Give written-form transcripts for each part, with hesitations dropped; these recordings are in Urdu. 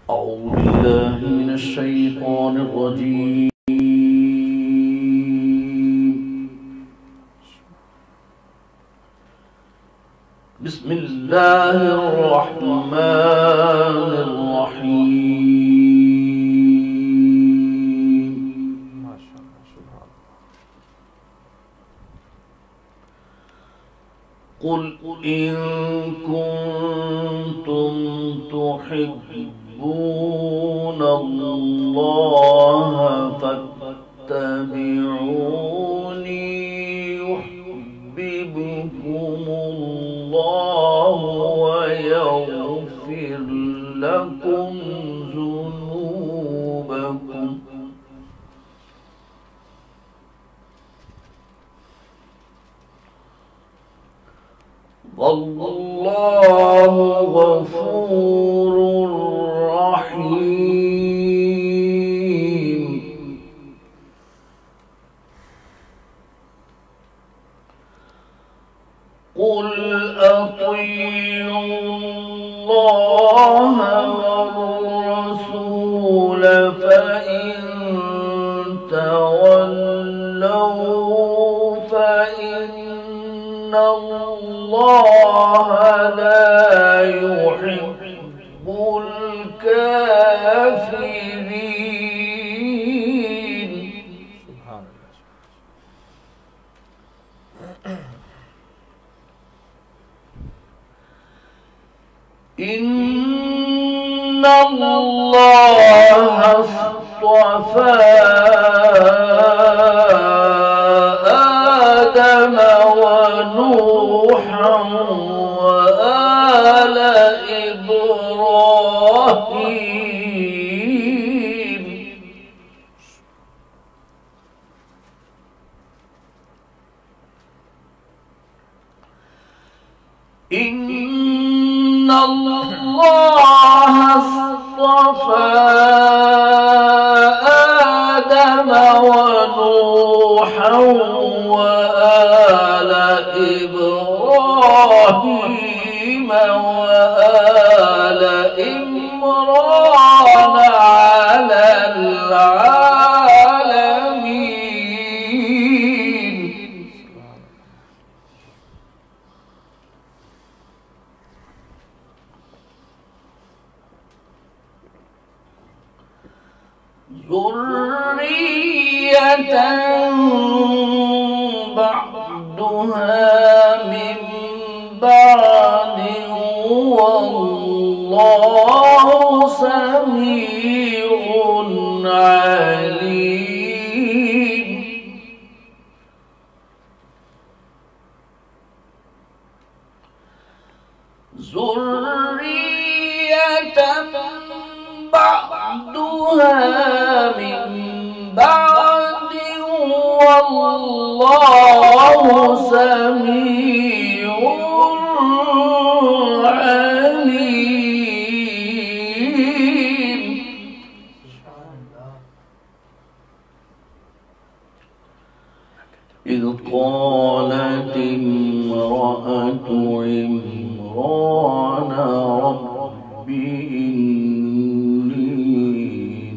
أعوذ بالله من الشيطان الرجيم. بسم الله الرحمن الرحيم. قل إن كنتم تحبون الله فاتبعوني يحببكم الله ويغفر لكم ذنوبكم والله غفور رحيم. قل أطيعوا الله والرسول فإن تولوا فإن الله لا يحب الكافرين. إن الله اصطفى آدم ونوحا وآل إبراهيم. إن الله اصطفى آدم ونوحا وآل إبراهيم وآل عمران على العالمين. ذرية بعدها من بعد والله سميع عليم. ذرية بعدها من بعد والله سميع عليم. إذ قالت امرأة عمران رب إني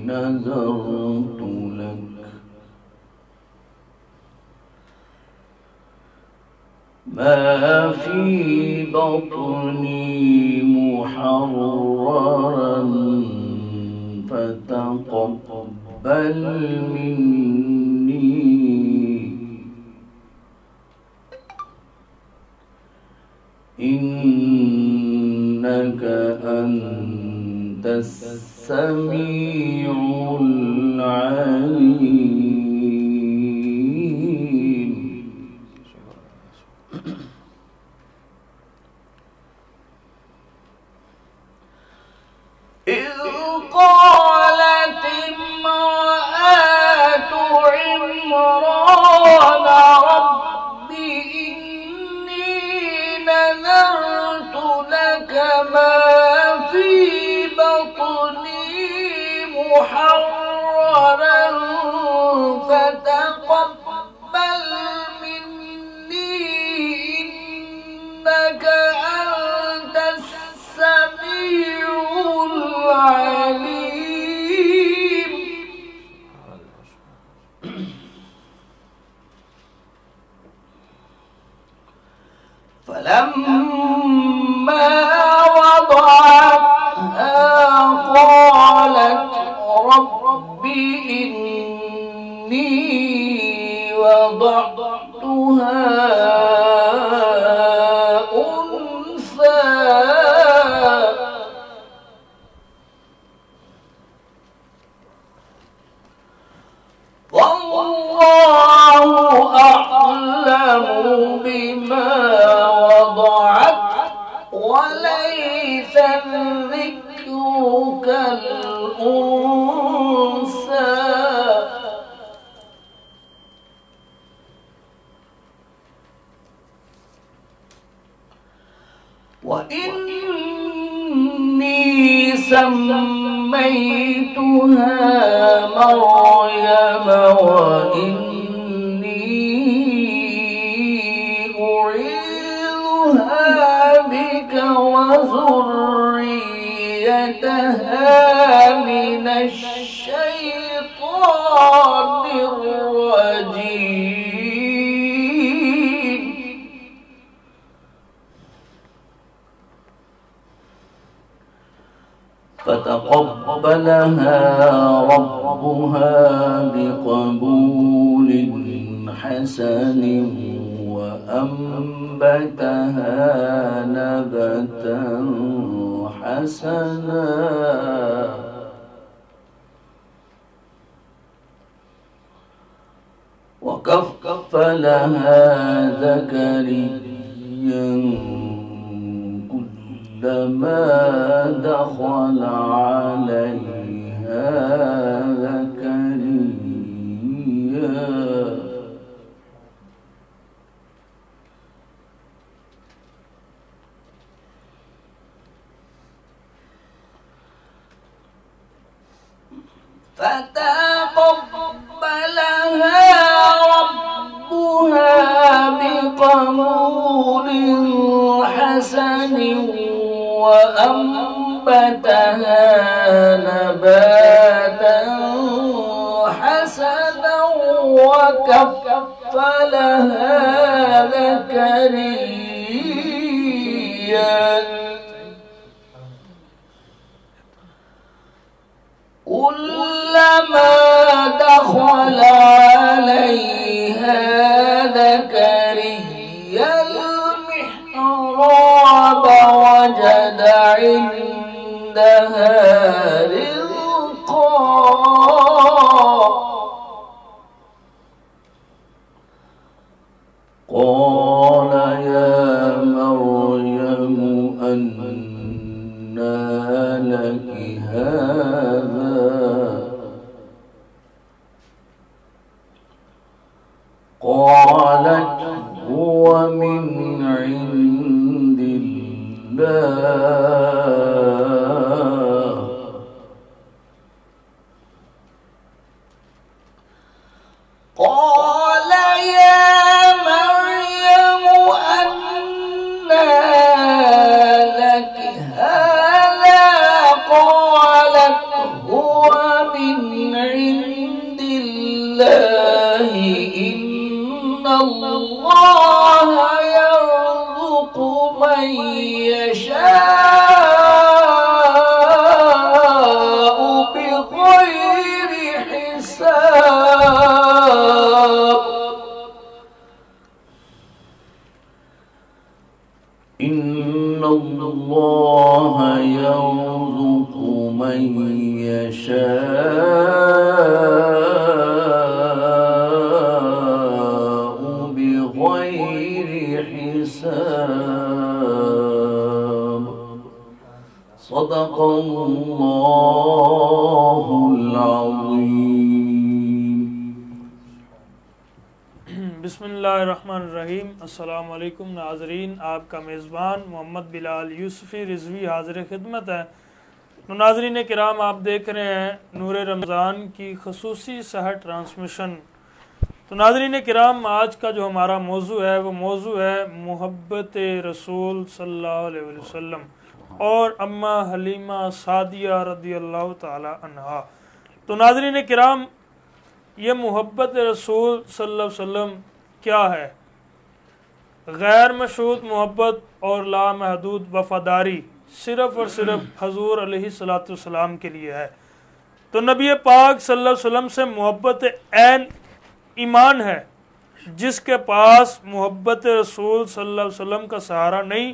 نذرت لك ما في بطني محررا فتقبل مني إنك أنت السميع العليم. إذ قالت امرأة عمران رب إني نذرت لك ما في بطني محررا فتقبل مني إني وضعتها أنثى والله أعلم بما وضعت وليس الذكر كالأنثى وإني سميتها مريم وإني أعيذها بك وذريتها من الشيطان الرجيم فتقبلها ربها بقبول حسن وأنبتها نبتا حسنا وكفلها زكريا كلما دخل عليها زكريا فتقبلها ربها بقبول حسن وأنبتها نباتا حسنا وكفلها زكريا كلما دخل عليها زكريا المحراب وجد عندها رزقا قال يا مريم أنى لك هذا قالت هو من عند الله قال يا مريم أنى لك هذا قالت هو من عند الله إن الله يرزق من يشاء بغير حساب إن الله يرزق من يشاء بغير حساب صدق الله العظيم. بسم اللہ الرحمن الرحیم. السلام علیکم ناظرین، آپ کا میزبان محمد بلال یوسفی رضوی حاضر خدمت ہے. ناظرین کرام، آپ دیکھ رہے ہیں نور رمضان کی خصوصی سحر ٹرانسمیشن. تو ناظرین کرام، آج کا جو ہمارا موضوع ہے وہ موضوع ہے محبت رسول صلی اللہ علیہ وسلم اور اماں حلیمہ سعدیہ رضی اللہ تعالی عنہا. تو ناظرین کرام، یہ محبت رسول صلی اللہ علیہ وسلم کیا ہے؟ غیر مشروط محبت اور لامحدود وفاداری صرف اور صرف حضور علیہ الصلوۃ والسلام کے لیے ہے. تو نبی پاک صلی اللہ علیہ وسلم سے محبت عین ایمان ہے. جس کے پاس محبت رسول صلی اللہ علیہ وسلم کا سہارا نہیں،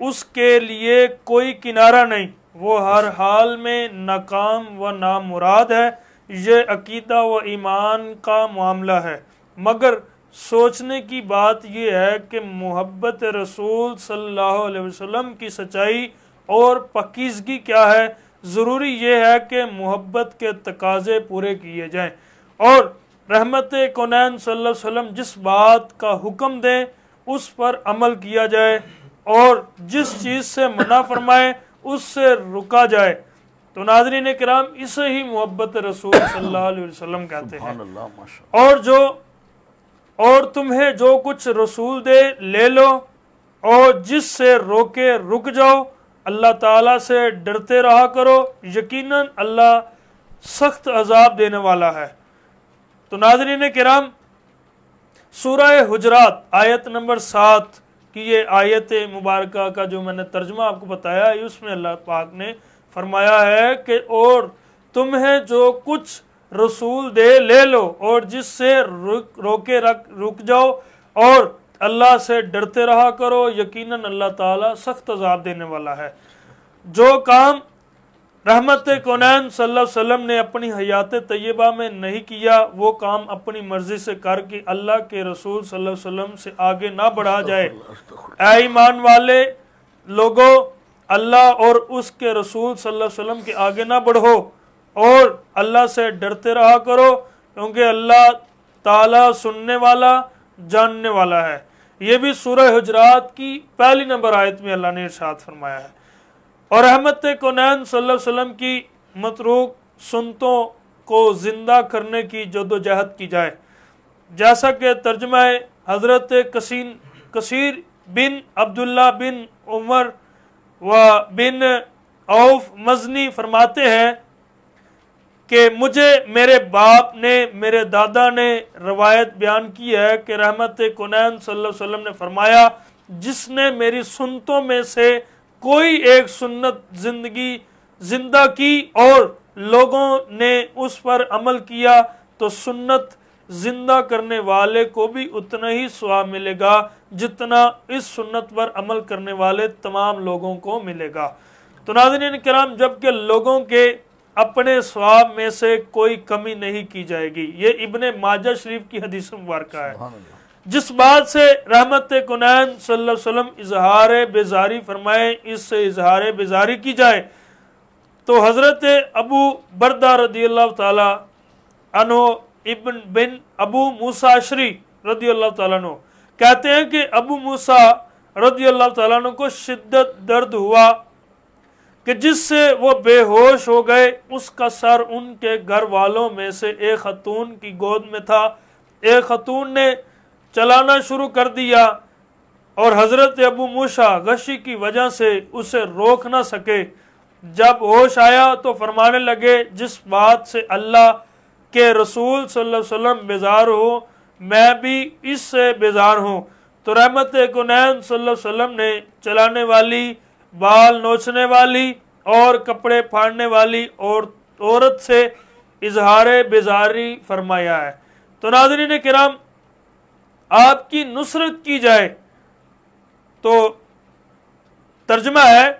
اس کے لیے کوئی کنارہ نہیں، وہ ہر حال میں ناکام و نامراد ہے. یہ عقیدہ و ایمان کا معاملہ ہے. مگر سوچنے کی بات یہ ہے کہ محبت رسول صلی اللہ علیہ وسلم کی سچائی اور پاکیزگی کیا ہے. ضروری یہ ہے کہ محبت کے تقاضے پورے کیے جائیں اور رحمت کونین صلی اللہ علیہ وسلم جس بات کا حکم دیں اس پر عمل کیا جائے اور جس چیز سے منع فرمائے اس سے رکا جائے. تو ناظرین کرام، اسے ہی محبت رسول صلی اللہ علیہ وسلم کہتے ہیں. اور تمہیں جو کچھ رسول دے لے لو اور جس سے روکے رک جاؤ. اللہ تعالیٰ سے ڈرتے رہا کرو، یقیناً اللہ سخت عذاب دینے والا ہے. تو ناظرین کرام، سورہ حجرات آیت نمبر 7 کی یہ آیت مبارکہ کا جو میں نے ترجمہ آپ کو بتایا ہے، اس میں اللہ پاک نے فرمایا ہے کہ اور تمہیں جو کچھ رسول دے لے لو اور جس سے روکے رک جاؤ اور اللہ سے ڈرتے رہا کرو، یقیناً اللہ تعالیٰ سخت عذاب دینے والا ہے. جو کام رحمت کونین صلی اللہ علیہ وسلم نے اپنی حیات طیبہ میں نہیں کیا، وہ کام اپنی مرضی سے کر کے اللہ کے رسول صلی اللہ علیہ وسلم سے آگے نہ بڑھا جائے. اے ایمان والے لوگوں، اللہ اور اس کے رسول صلی اللہ علیہ وسلم کے آگے نہ بڑھو اور اللہ سے ڈرتے رہا کرو، کیونکہ اللہ تعالیٰ سننے والا جاننے والا ہے. یہ بھی سورہ حجرات کی پہلی نمبر آیت میں اللہ نے ارشاد فرمایا ہے. اور رحمت کونین صلی اللہ علیہ وسلم کی متروک سنتوں کو زندہ کرنے کی جدوجہد کی جائے، جیسا کہ ترجمہ حضرت کثیر بن عبداللہ بن عمر و بن عوف مزنی فرماتے ہیں کہ مجھے میرے باپ نے، میرے دادا نے روایت بیان کی ہے کہ رحمت کونین صلی اللہ علیہ وسلم نے فرمایا، جس نے میری سنتوں میں سے کوئی ایک سنت زندہ کی اور لوگوں نے اس پر عمل کیا تو سنت زندہ کرنے والے کو بھی اتنا ہی ثواب ملے گا جتنا اس سنت پر عمل کرنے والے تمام لوگوں کو ملے گا. تو ناظرین کرام، جبکہ لوگوں کے اپنے ثواب میں سے کوئی کمی نہیں کی جائے گی. یہ ابن ماجہ شریف کی حدیث مبارکہ ہے. جس بات سے رحمت کونین صلی اللہ علیہ وسلم اظہار بیزاری فرمائے، اس سے اظہار بیزاری کی جائے. تو حضرت ابو بردہ رضی اللہ تعالی عنہ ابن بن ابو موسیٰ اشعری رضی اللہ تعالیٰ عنہ کہتے ہیں کہ ابو موسیٰ رضی اللہ تعالیٰ عنہ کو شدت درد ہوا کہ جس سے وہ بے ہوش ہو گئے. اس کا سر ان کے گھر والوں میں سے ایک خاتون کی گود میں تھا. ایک خاتون نے چلانا شروع کر دیا اور حضرت ابو موسیٰ غشی کی وجہ سے اسے روک نہ سکے. جب ہوش آیا تو فرمانے لگے، جس بات سے اللہ کے رسول صلی اللہ علیہ وسلم بیزار ہو، میں بھی اس سے بیزار ہوں. تو رحمت کونین صلی اللہ علیہ وسلم نے چلانے والی، بال نوچنے والی اور کپڑے پھاڑنے والی عورت سے اظہار بیزاری فرمایا ہے. تو ناظرین کرام، آپ کی نصرت کی جائے تو ترجمہ ہے،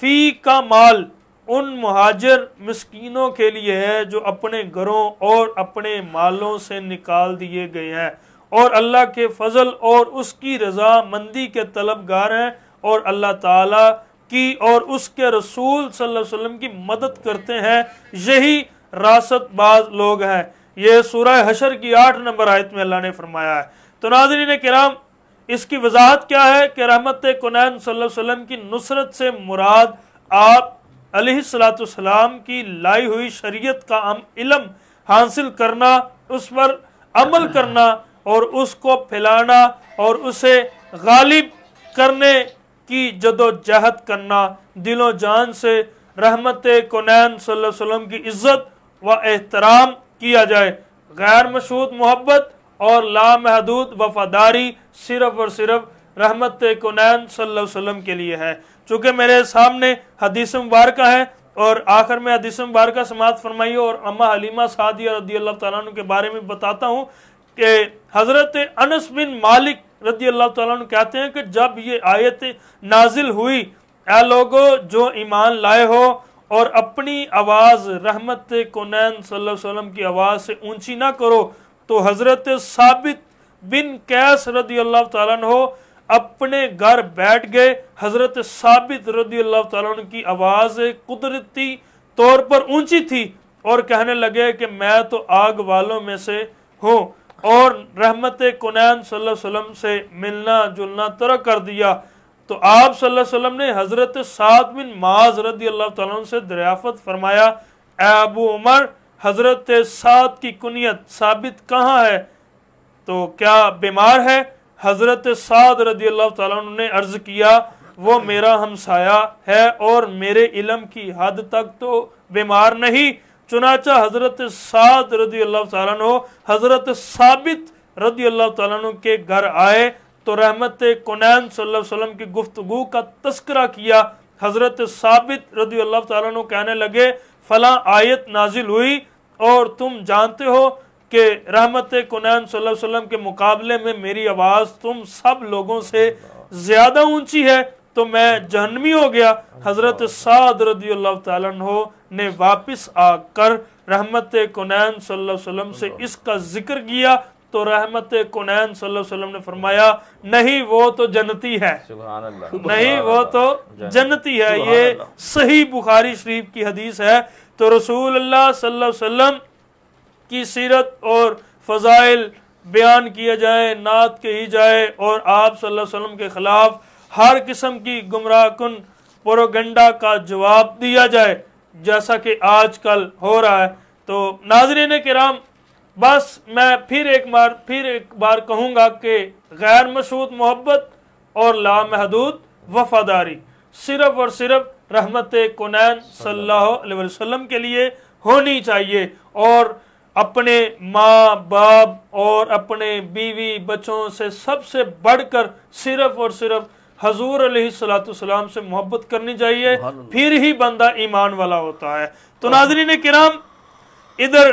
فی کا مال ان مہاجر مسکینوں کے لیے ہے جو اپنے گھروں اور اپنے مالوں سے نکال دیے گئے ہیں اور اللہ کے فضل اور اس کی رضا مندی کے طلبگار ہیں اور اللہ تعالیٰ کی اور اس کے رسول صلی اللہ علیہ وسلم کی مدد کرتے ہیں، یہی راست باز لوگ ہیں. یہ سورہ حشر کی 8 نمبر آیت میں اللہ نے فرمایا ہے. تو ناظرین کرام، اس کی وضاحت کیا ہے کہ رحمت کونین صلی اللہ علیہ وسلم کی نصرت سے مراد آپ علیہ السلام کی لائی ہوئی شریعت کا علم حاصل کرنا، اس پر عمل کرنا اور اس کو پھیلانا اور اسے غالب کرنے کی جدوجہد کرنا. دل و جان سے رحمت کونین صلی اللہ علیہ وسلم کی عزت و احترام کیا جائے. غیر مشروط محبت اور لامحدود وفاداری صرف اور صرف رحمت کونین صلی اللہ علیہ وسلم کے لیے ہے. چونکہ میرے سامنے حدیث مبارکہ ہے اور آخر میں حدیث مبارکہ سماعت فرمائیے اور اما حلیمہ سعدیہ رضی اللہ تعالیٰ عنہ کے بارے میں بتاتا ہوں کہ حضرت انس بن مالک رضی اللہ تعالیٰ عنہ کہتے ہیں کہ جب یہ آیت نازل ہوئی، اے لوگو جو ایمان لائے ہو اور اپنی آواز رحمت کونین صلی اللہ علیہ وسلم کی آواز سے اونچی نہ کرو، تو حضرت ثابت بن قیس رضی اللہ تعالیٰ عنہ اپنے گھر بیٹھ گئے۔ حضرت ثابت رضی اللہ تعالیٰ عنہ کی آواز قدرتی طور پر اونچی تھی اور کہنے لگے کہ میں تو آگ والوں میں سے ہوں، اور رحمت کونین صلی اللہ علیہ وسلم سے ملنا جلنا ترک کر دیا۔ تو آپ صلی اللہ علیہ وسلم نے حضرت سعد بن معاذ رضی اللہ تعالیٰ عنہ سے دریافت فرمایا، اے ابو عمر، حضرت سعد کی کنیت ثابت کہاں ہے؟ تو کیا بیمار ہے؟ حضرت سعد رضی اللہ تعالیٰ عنہ نے عرض کیا، وہ میرا ہمسایہ ہے اور میرے علم کی حد تک تو بیمار نہیں۔ چنانچہ حضرت سعد رضی اللہ تعالیٰ عنہ حضرت ثابت رضی اللہ تعالیٰ عنہ کے گھر آئے تو رحمت کونین صلی اللہ علیہ وسلم کی گفتگو کا تذکرہ کیا۔ حضرت ثابت رضی اللہ تعالیٰ عنہ کہنے لگے، فلاں آیت نازل ہوئی اور تم جانتے ہو کہ رحمت کونین صلی اللہ علیہ وسلم کے مقابلے میں میری آواز تم سب لوگوں سے زیادہ اونچی ہے، تو میں جہنمی ہو گیا۔ حضرت سعد رضی اللہ تعالیٰ عنہ نے واپس آ کر رحمت کونین صلی اللہ علیہ وسلم سے اس کا ذکر کیا تو رحمت کونین صلی اللہ علیہ وسلم نے فرمایا، نہیں وہ تو جنتی ہے، نہیں وہ تو جنتی ہے۔ یہ صحیح بخاری شریف کی حدیث ہے۔ تو رسول اللہ صلی اللہ علیہ وسلم کی سیرت اور فضائل بیان کیے جائیں، نعت کہی جائے اور آپ صلی اللہ علیہ وسلم کے خلاف ہر قسم کی گمراہ کن پروگنڈا کا جواب دیا جائے، جیسا کہ آج کل ہو رہا ہے۔ تو ناظرین کرام، بس میں پھر ایک بار کہوں گا کہ غیر مشروط محبت اور لامحدود وفاداری صرف اور صرف رحمت کونین صلی اللہ علیہ وسلم کے لیے ہونی چاہیے، اور اپنے ماں باپ اور اپنے بیوی بچوں سے سب سے بڑھ کر صرف اور صرف حضور علیہ السلام سے محبت کرنی چاہیے، پھر ہی بندہ ایمان والا ہوتا ہے۔ تو ناظرین کرام، ادھر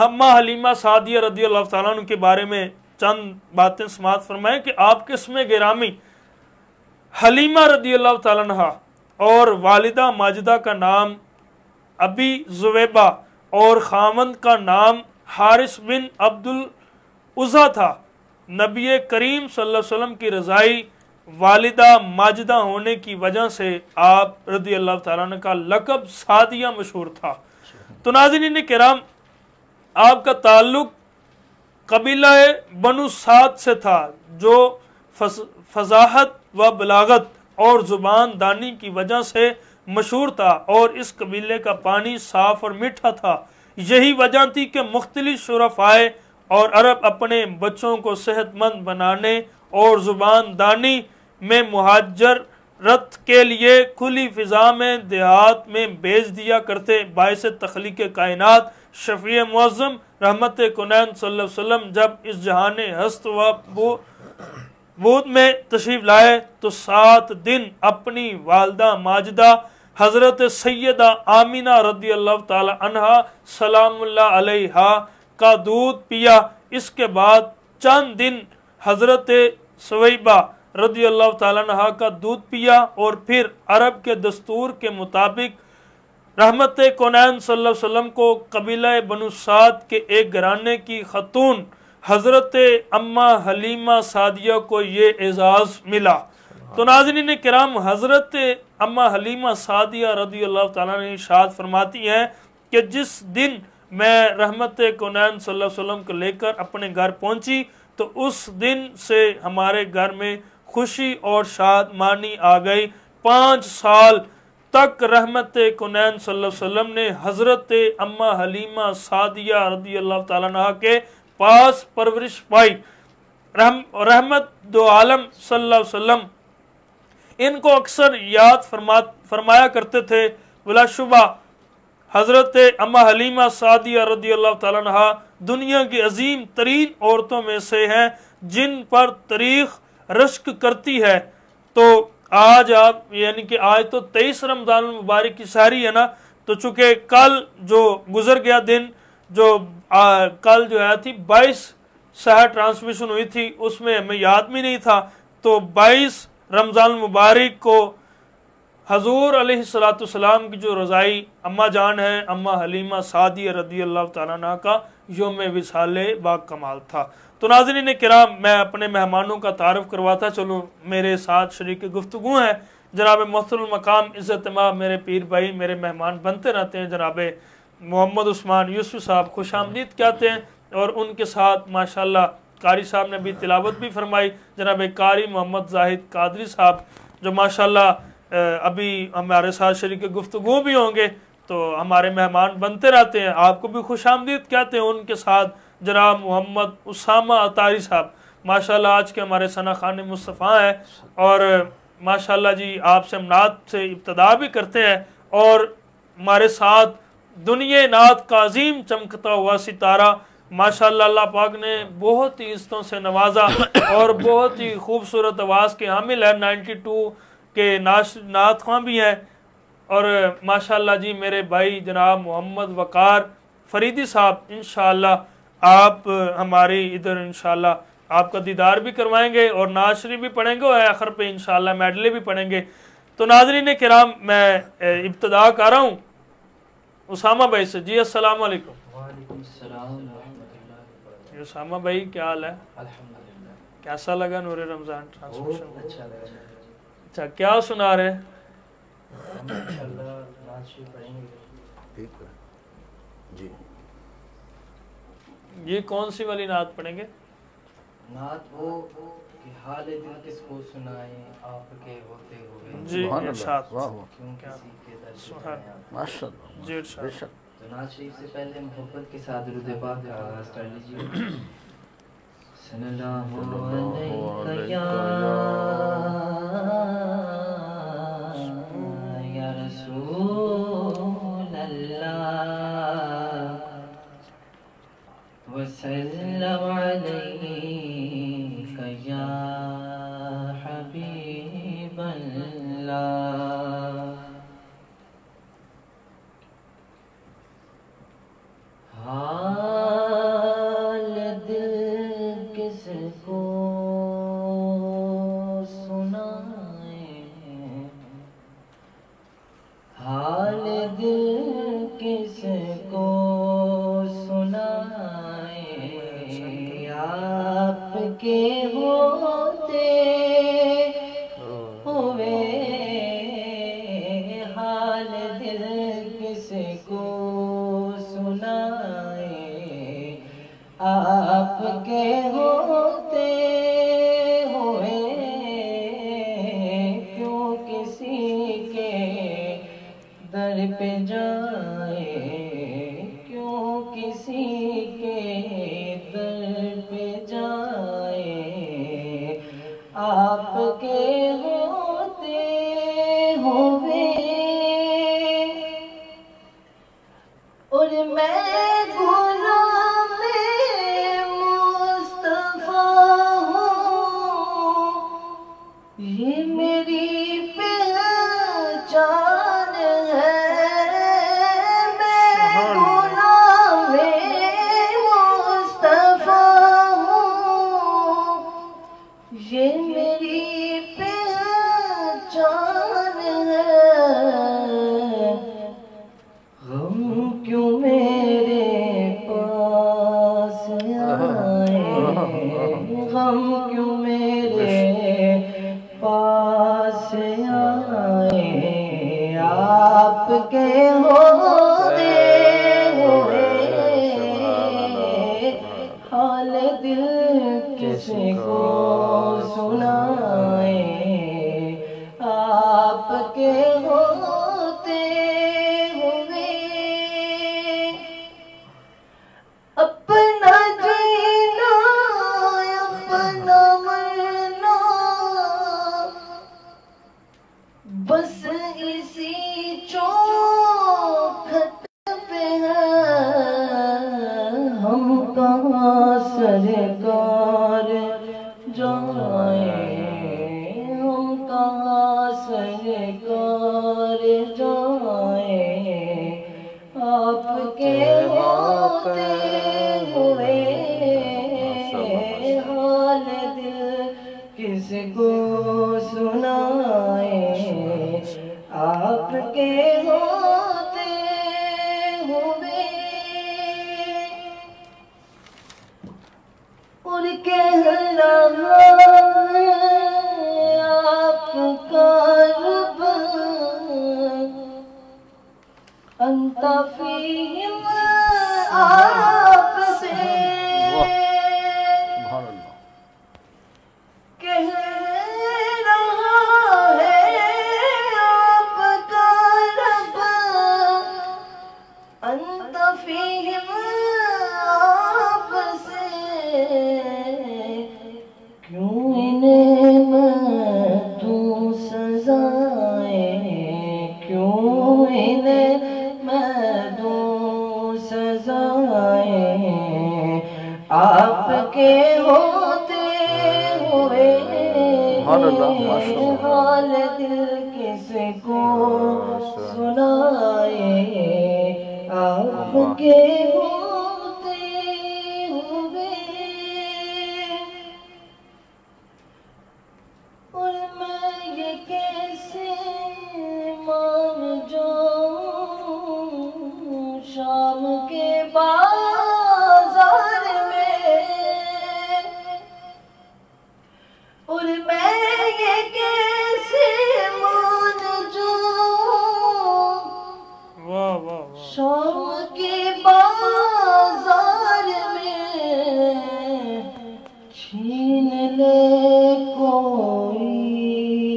اما حلیمہ سعدیہ رضی اللہ تعالیٰ عنہ کے بارے میں چند باتیں سماعت فرمائیں کہ آپ کے اسم گرامی حلیمہ رضی اللہ تعالیٰ عنہ اور والدہ ماجدہ کا نام ابی زویبہ اور خاوند کا نام حارث بن عبد العزیٰ تھا۔ نبی کریم صلی اللہ علیہ وسلم کی رضائی والدہ ماجدہ ہونے کی وجہ سے آپ رضی اللہ تعالیٰ عنہ کا لقب سعدیہ مشہور تھا۔ تو ناظرین کرام، آپ کا تعلق قبیلہ بنو سعد سے تھا، جو فصاحت و بلاغت اور زبان دانی کی وجہ سے مشہور تھا، اور اس قبیلے کا پانی صاف اور میٹھا تھا۔ یہی وجہ تھی کہ مختلف شرفائے اور عرب اپنے بچوں کو صحت مند بنانے اور زبان دانی میں مہاجرت کے لیے کھلی فضا میں دیہات میں بھیج دیا کرتے۔ باعث تخلیق کائنات شفیع معظم رحمت کونین صلی اللہ علیہ وسلم جب اس جہان ہست و بود میں تشریف لائے تو 7 دن اپنی والدہ ماجدہ حضرت سیدہ آمینہ رضی اللہ تعالی عنہ سلام اللہ علیہا کا دودھ پیا۔ اس کے بعد چند دن حضرت سویبہ رضی اللہ تعالی عنہ کا دودھ پیا، اور پھر عرب کے دستور کے مطابق رحمت کونین صلی اللہ علیہ وسلم کو قبیلہ بنو سعد کے ایک گھرانے کی خاتون حضرت اما حلیمہ سعدیہ کو یہ اعزاز ملا۔ تو ناظرین کرام، حضرت اما حلیمہ سعدیہ رضی اللہ تعالیٰ عنہ ارشاد فرماتی ہیں کہ جس دن میں رحمت کونین صلی اللہ علیہ وسلم کو لے کر اپنے گھر پہنچی تو اس دن سے ہمارے گھر میں خوشی اور شادمانی آ گئی۔ 5 سال تک رحمت کونین صلی اللہ علیہ وسلم نے حضرت اما حلیمہ سعدیہ رضی اللہ تعالیٰ عنہ کے پاس پرورش پائی۔ رحمت دو عالم صلی اللہ علیہ وسلم ان کو اکثر یاد فرمایا کرتے تھے۔ بلا شبہ حضرت اما حلیمہ سعدیہ رضی اللہ تعالیٰ عنہ دنیا کی عظیم ترین عورتوں میں سے ہیں جن پر تاریخ رشک کرتی ہے۔ تو آج آپ یعنی کہ آج تو 23 رمضان المبارک کی سحری ہے نا، تو چونکہ کل جو گزر گیا دن جو کل جو ہے تھی 22 سحر ٹرانسمیشن ہوئی تھی، اس میں ہمیں یاد بھی نہیں تھا، تو 22 رمضان المبارک کو حضور علیہ السلام کی جو رضائی اماں جان ہے، اماں حلیمہ سعدیہ رضی اللہ تعالیٰ عنہ کا یوم وصال با کمال تھا۔ تو ناظرین کرام، میں اپنے مہمانوں کا تعارف کرواتا چلوں۔ میرے ساتھ شریک گفتگو ہیں جناب محترم المقام عزت مآب میرے پیر بھائی، میرے مہمان بنتے رہتے ہیں، جناب محمد عثمان یوسف صاحب، خوش آمدید کہتے ہیں، اور ان کے ساتھ ماشاءاللہ قاری صاحب نے بھی تلاوت بھی فرمائی، جناب قاری محمد زاہد قادری صاحب، جو ماشاءاللہ ابھی ہمارے ساتھ شریک گفتگو بھی ہوں گے، تو ہمارے مہمان بنتے رہتے ہیں، آپ کو بھی خوش آمدید کہتے ہیں۔ ان کے ساتھ جناب محمد اسامہ اطاری صاحب، ماشاءاللہ آج کے ہمارے ثنا خان مصطفیٰ ہیں، اور ماشاءاللہ جی آپ سے ہم نعت سے ابتدا بھی کرتے ہیں، اور ہمارے ساتھ دنیا نعت کا عظیم چمکتا ہوا ستارہ، ماشاءاللہ اللہ پاک نے بہت ہی عزتوں سے نوازا اور بہت ہی خوبصورت آواز کے حامل ہے، 92 کے نعت خواں بھی ہیں، اور ماشاءاللہ جی میرے بھائی جناب محمد وقار فریدی صاحب، انشاءاللہ آپ ہماری ادھر انشاءاللہ آپ کا دیدار بھی کروائیں گے اور نعت شریف بھی پڑھیں گے، اور آخر پہ انشاءاللہ میڈلے بھی پڑھیں گے۔ تو ناظرین کرام، میں ابتدا کر رہا ہوں اسامہ بھائی سے۔ جی السلام علیکم۔ وعلیکم السلام ورحمۃ اللہ وبرکاتہ۔ اسامہ بھائی کیا حال ہے؟ الحمدللہ، کیسا لگا نور رمضان ٹرانسمیشن؟ بہت اچھا لگا۔ اچھا، کیا سنا رہے؟ ہم انشاءاللہ نعت شریف پڑھیں گے۔ ٹھیک ہے جی، یہ کون سی والی نعت پڑھیں گے؟ نعت وہ کہ حال دل کس کو سنائیں آپ کے ہوتے ہوئے، جی سبحان ارشاد۔ اللہ، واہ واہ، کیوں کسی کے در پہ سبحان جائیں آپ۔ ماشاء اللہ، جی ارشاد۔ بے شک۔ تو نعت شریف سے پہلے محبت کے ساتھ درود پاک کا آغاز کر لیجیے۔ صلی اللہ علیہ یا رسول اللہ وسلم علیک یا حبیب اللہ۔ حال دل کس کو سنائیں، حال دل کس کو سنائیں آپ کے ہوتے ہوئے، حال دل کس کو سنائیں آپ کے ہوتے ہوئے، کیوں کسی کے در پہ جائیں، کیوں کسی کے در پہ جائیں آپ کے ہوتے ہوئے، اور میں غلام مصطفیٰ ہوں، یہ میری پہچان ہے، میں غلام مصطفیٰ ہوں، یہ میری پہچان ہے، غم کیوں میرے پاس آئے، غم کیوں میرے پاس آئے آپ کے ہوتے ہوئے، حال دل کس کو سنائیں آپ کے ہوتے ہوئے، اپنا جینا اپنا مرنا بس اسی چوکھٹ پہ ہے، ہم کہاں سرکار جائیں، ہم کہاں سرکار جائیں کے ہوتے ہوئے اور کہہ رہا آپ کا رب انت فیہم آپ سے سبحان اللہ کہہ رہا ہے آپ کا رب انت فیہم آپ سے کیوں انہیں میں دوں سزائیں کیوں انہیں میں دوں سزائیں آپ کے ہوتے ہوئے حال دل کس کو سنائے آپ کے ہوتے ہوئے اور میں یہ کیسے مان جاؤں شام کے بازار میں اور میں یہ کیسے مان جاؤں واہ واہ واہ شام کے بازار میں چھین لے کوئی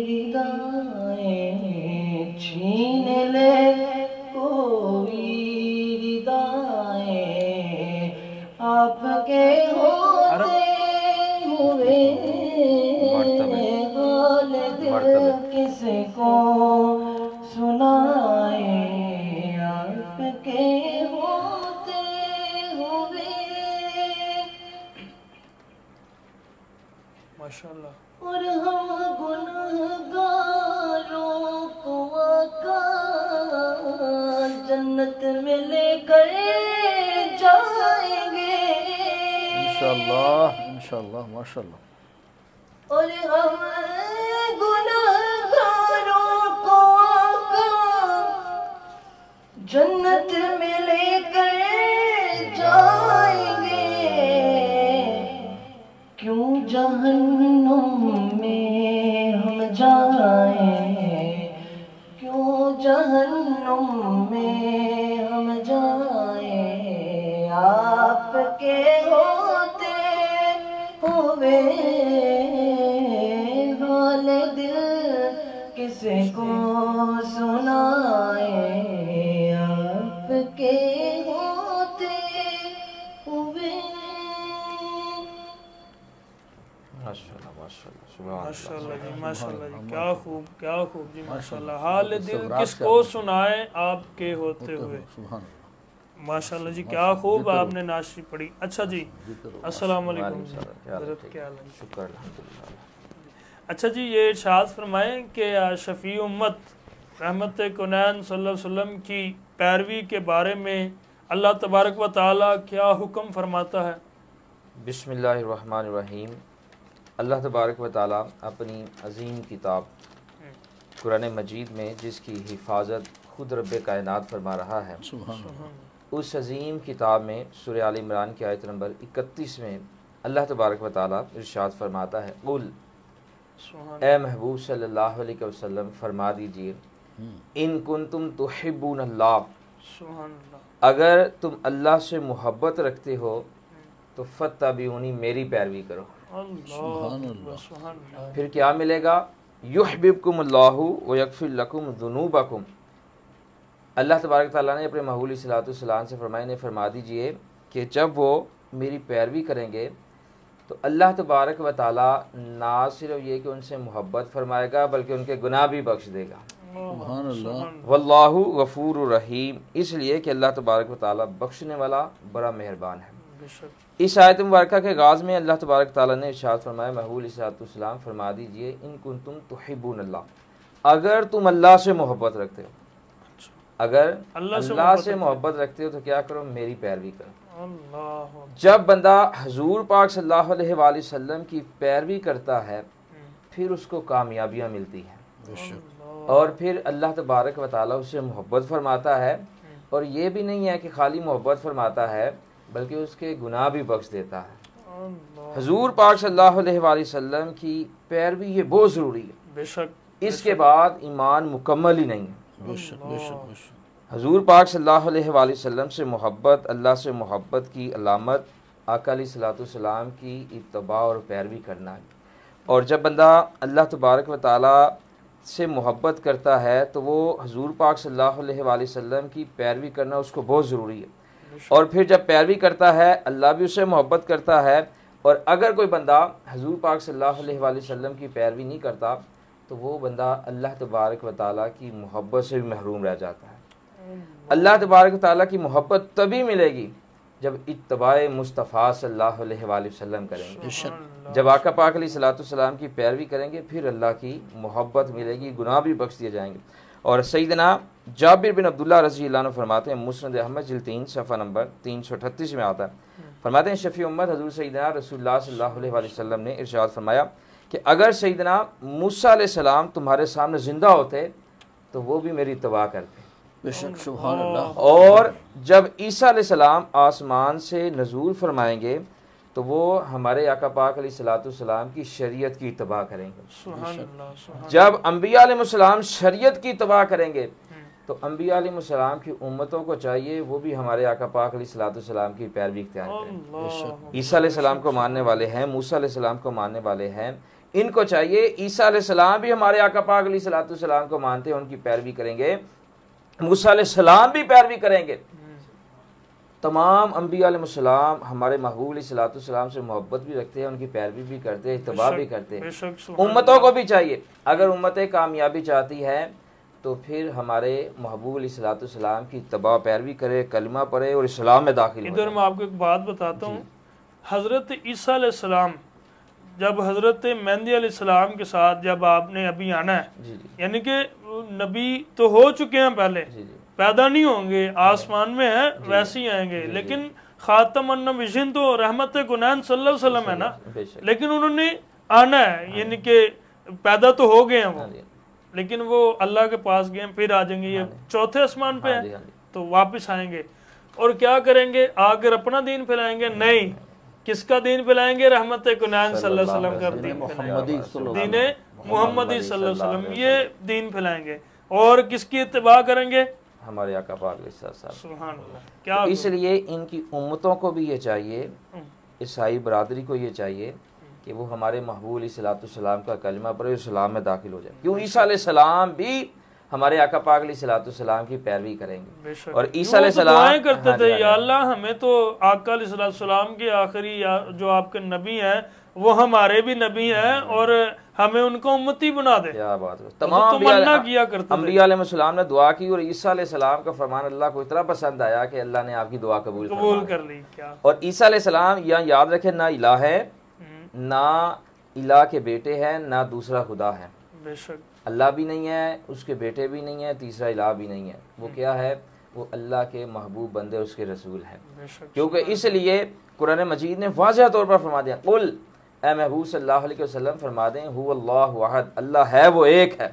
ردائیں چھین لے کوئی ردائیں آپ کے ہوتے ہوئے حال دل کس کو سنائے آپ کے ہوتے ہوئے ماشاءاللہ اور ہم گنہگاروں کو آقا جنت میں لے کر جائیں گے انشاءاللہ ماشاءاللہ اور ہم گنہگاروں کو آقا جنت میں لے کر جائیں گے کیوں جہنم میں ہم جائیں کیوں جہنم میں ہم جائیں آپ کے ہوتے ہوئے حال دل کس کو سنائے آپ کے ہوتے ہوئے ماشاءاللہ جی ماشاءاللہ جی کیا خوب جی ماشاءاللہ حال دل کس کو سنائے آپ کے ہوتے ہوئے سبحان ماشاءاللہ جی کیا خوب آپ نے ناشری پڑھی اچھا جی السلام علیکم حضرت کیا حال ہے شکر الحمدللہ اچھا جی یہ ارشاد فرمائیں کہ شفیع امت رحمت کونین صلی اللہ علیہ وسلم کی پیروی کے بارے میں اللہ تبارک و تعالی کیا حکم فرماتا ہے بسم اللہ الرحمن الرحیم اللہ تبارک و تعالیٰ اپنی عظیم کتاب قرآن مجید میں جس کی حفاظت خود رب کائنات فرما رہا ہے اس عظیم کتاب میں سورہ آل عمران کی آیت نمبر 31 میں اللہ تبارک و تعالیٰ ارشاد فرماتا ہے قل اے محبوب صلی اللہ علیہ وسلم فرما دیجئے ان کنتم تحبون اللہ اگر تم اللہ سے محبت رکھتے ہو تو فاتبعونی میری پیروی کرو پھر کیا ملے گا یحببکم اللہ ویغفر لکم ذنوبکم اللہ تبارک تعالیٰ نے اپنے محبوب صلی اللہ علیہ وسلم سے فرما دیجئے کہ جب وہ میری پیروی کریں گے تو اللہ تبارک و تعالیٰ نہ صرف یہ کہ ان سے محبت فرمائے گا بلکہ ان کے گناہ بھی بخش دے گا واللہ غفور الرحیم اس لیے کہ اللہ تبارک و تعالیٰ بخشنے والا بڑا مہربان ہے اس آیت مبارکہ کے آغاز میں اللہ تبارک تعالیٰ نے ارشاد فرمایا محبوب صلی اللہ علیہ وسلم فرما دیجئے ان کنتم تحبون اللہ اگر تم اللہ سے محبت رکھتے ہو اگر اللہ سے محبت رکھتے ہو تو کیا کرو میری پیروی کرو جب بندہ حضور پاک صلی اللہ علیہ وآلہ وسلم کی پیروی کرتا ہے پھر اس کو کامیابیاں ملتی ہیں اور پھر اللہ تبارک و تعالیٰ اس سے محبت فرماتا ہے، اور یہ بھی نہیں ہے کہ خالی محبت فرماتا ہے بلکہ اس کے گناہ بھی بخش دیتا ہے۔ حضور پاک صلی اللہ علیہ وآلہ وسلم کی پیروی یہ بہت ضروری ہے، بے شک اس کے بعد ایمان مکمل ہی نہیں ہے۔ بے شک بے شک بے شک۔ حضور پاک صلی اللہ علیہ وآلہ وسلم سے محبت، اللہ سے محبت کی علامت آقا علیہ الصلوۃ والسلام کی اتباع اور پیروی کرنا ہے۔ اور جب بندہ اللہ تبارک و تعالیٰ سے محبت کرتا ہے تو وہ حضور پاک صلی اللہ علیہ وآلہ وسلم کی پیروی کرنا اس کو بہت ضروری ہے۔ اور پھر جب پیروی کرتا ہے اللہ بھی اس سے محبت کرتا ہے، اور اگر کوئی بندہ حضور پاک صلی اللہ علیہ وآلہ وسلم کی پیروی نہیں کرتا تو وہ بندہ اللہ تبارک و تعالیٰ کی محبت سے بھی محروم رہ جاتا ہے۔ اللہ تبارک و تعالیٰ کی محبت تبھی ملے گی جب اتباع مصطفیٰ صلی اللہ علیہ وآلہ وسلم کریں گے، جب آقا پاک علیہ الصلوۃ والسلام کی پیروی کریں گے پھر اللہ کی محبت ملے گی، گناہ بھی بخش دیے جائیں گے۔ اور سیدنا جابر بن عبداللہ رضی اللہ عنہ فرماتے ہیں، مسند احمد جلد 3 صفحہ نمبر 338 میں آتا ہے، فرماتے ہیں شفیع امت حضور سیدنا رسول اللہ صلی اللہ علیہ وآلہ وسلم نے ارشاد فرمایا کہ اگر سیدنا موسیٰ علیہ السلام تمہارے سامنے زندہ ہوتے تو وہ بھی میری اتباع کرتے۔ بے شک سبحان اللہ۔ اور جب عیسیٰ علیہ السلام آسمان سے نزول فرمائیں گے تو وہ ہمارے آقا پاک علیہ الصلوۃ والسلام کی شریعت کی اتباع کریں گے۔ سبحان اللہ، سبحان جب انبیاء علیہ السلام شریعت کی اتباع کریں گے تو انبیاء علیہ السلام کی امتوں کو چاہیے وہ بھی ہمارے آقا پاک علیہ الصلوۃ والسلام کی پیروی اختیار کریں۔ اللہ، عیسیٰ علیہ السلام کو ماننے والے ہیں، موسیٰ علیہ السلام کو ماننے والے ہیں، ان کو چاہیے عیسیٰ علیہ السلام بھی ہمارے آقا پاک علیہ الصلوۃ والسلام کو مانتے ہیں، ان کی پیروی کریں گے، موسیٰ علیہ السلام بھی پیروی کریں گے۔ تمام انبیاء علیہ السلام ہمارے محبوب علیہ الصلوۃ والسلام سے محبت بھی رکھتے ہیں، ان کی پیروی بھی کرتے ہیں، اتباع بھی کرتے ہیں۔ امتوں کو بھی چاہیے، اگر امتیں کامیابی چاہتی ہے تو پھر ہمارے محبوب علیہ الصلوۃ والسلام کی اتباع پیروی کرے، کلمہ پڑھے اور اسلام میں داخل ہو ادھر میں آپ کو ایک بات بتاتا ہوں، حضرت عیسیٰ علیہ السلام جب حضرت مہدی علیہ السلام کے ساتھ جب آپ نے ابھی آنا ہے، یعنی کہ نبی تو ہو چکے ہیں پہلے، پیدا نہیں ہوں گے، آسمان میں ہیں ویسے ہی آئیں گے، لیکن خاتم النبیین تو رحمت کنین صلی اللہ علیہ وسلم ہے نا، لیکن انہوں نے آنا ہے، یعنی کہ پیدا تو ہو گئے ہیں وہ، لیکن وہ اللہ کے پاس گئے ہیں، پھر آ جائیں گے، یہ چوتھے آسمان پہ ہیں تو واپس آئیں گے، اور کیا کریں گے؟ آ کر اپنا دین پھیلائیں گے؟ نہیں، کس کا دین پھیلائیں گے؟ رحمت کنین صلی اللہ علیہ وسلم کا دین محمدی دین محمدی صلی اللہ علیہ وسلم، یہ دین پھیلائیں گے، اور کس کی اتباع کریں گے؟ ہمارے آقا پاک علیہ السلام۔ سبحان اللہ، کیا اس لیے ان کی امتوں کو بھی یہ چاہیے، عیسائی برادری کو یہ چاہیے کہ وہ ہمارے محبوب علیہ الصلوۃ والسلام کا کلمہ پڑھے، اسلام میں داخل ہو جائے، کیوں عیسیٰ علیہ السلام بھی ہمارے آقا پاک علیہ الصلوۃ والسلام کی پیروی کریں گے۔ اور عیسیٰ علیہ السلام دعائیں کرتے تھے، یا اللہ ہمیں تو آقا علیہ السلام کے آخری جو آپ کے نبی ہیں وہ ہمارے بھی نبی ہیں، اور ہمیں ان کو امتی بنا دے۔ کیا بات ہے، تمام انبیاء علیہ السلام نے دعا کی، اور عیسیٰ علیہ السلام کا فرمان اللہ کو اتنا پسند آیا کہ اللہ نے آپ کی دعا قبول کر لی۔ اور عیسیٰ علیہ السلام یہاں یاد رکھے، نہ الہ ہے، نہ الہ کے بیٹے ہیں، نہ دوسرا خدا ہے۔ بے شک اللہ بھی نہیں ہے، اس کے بیٹے بھی نہیں ہے، تیسرا الہ بھی نہیں ہے، وہ کیا ہے؟ وہ اللہ کے محبوب بندے، اس کے رسول ہیں۔ کیونکہ اس لیے قرآن مجید نے واضح طور پر فرما دیا، قل، اے محبوب صلی اللہ علیہ وسلم فرما دیں، هو اللہ احد، اللہ ہے وہ ایک ہے،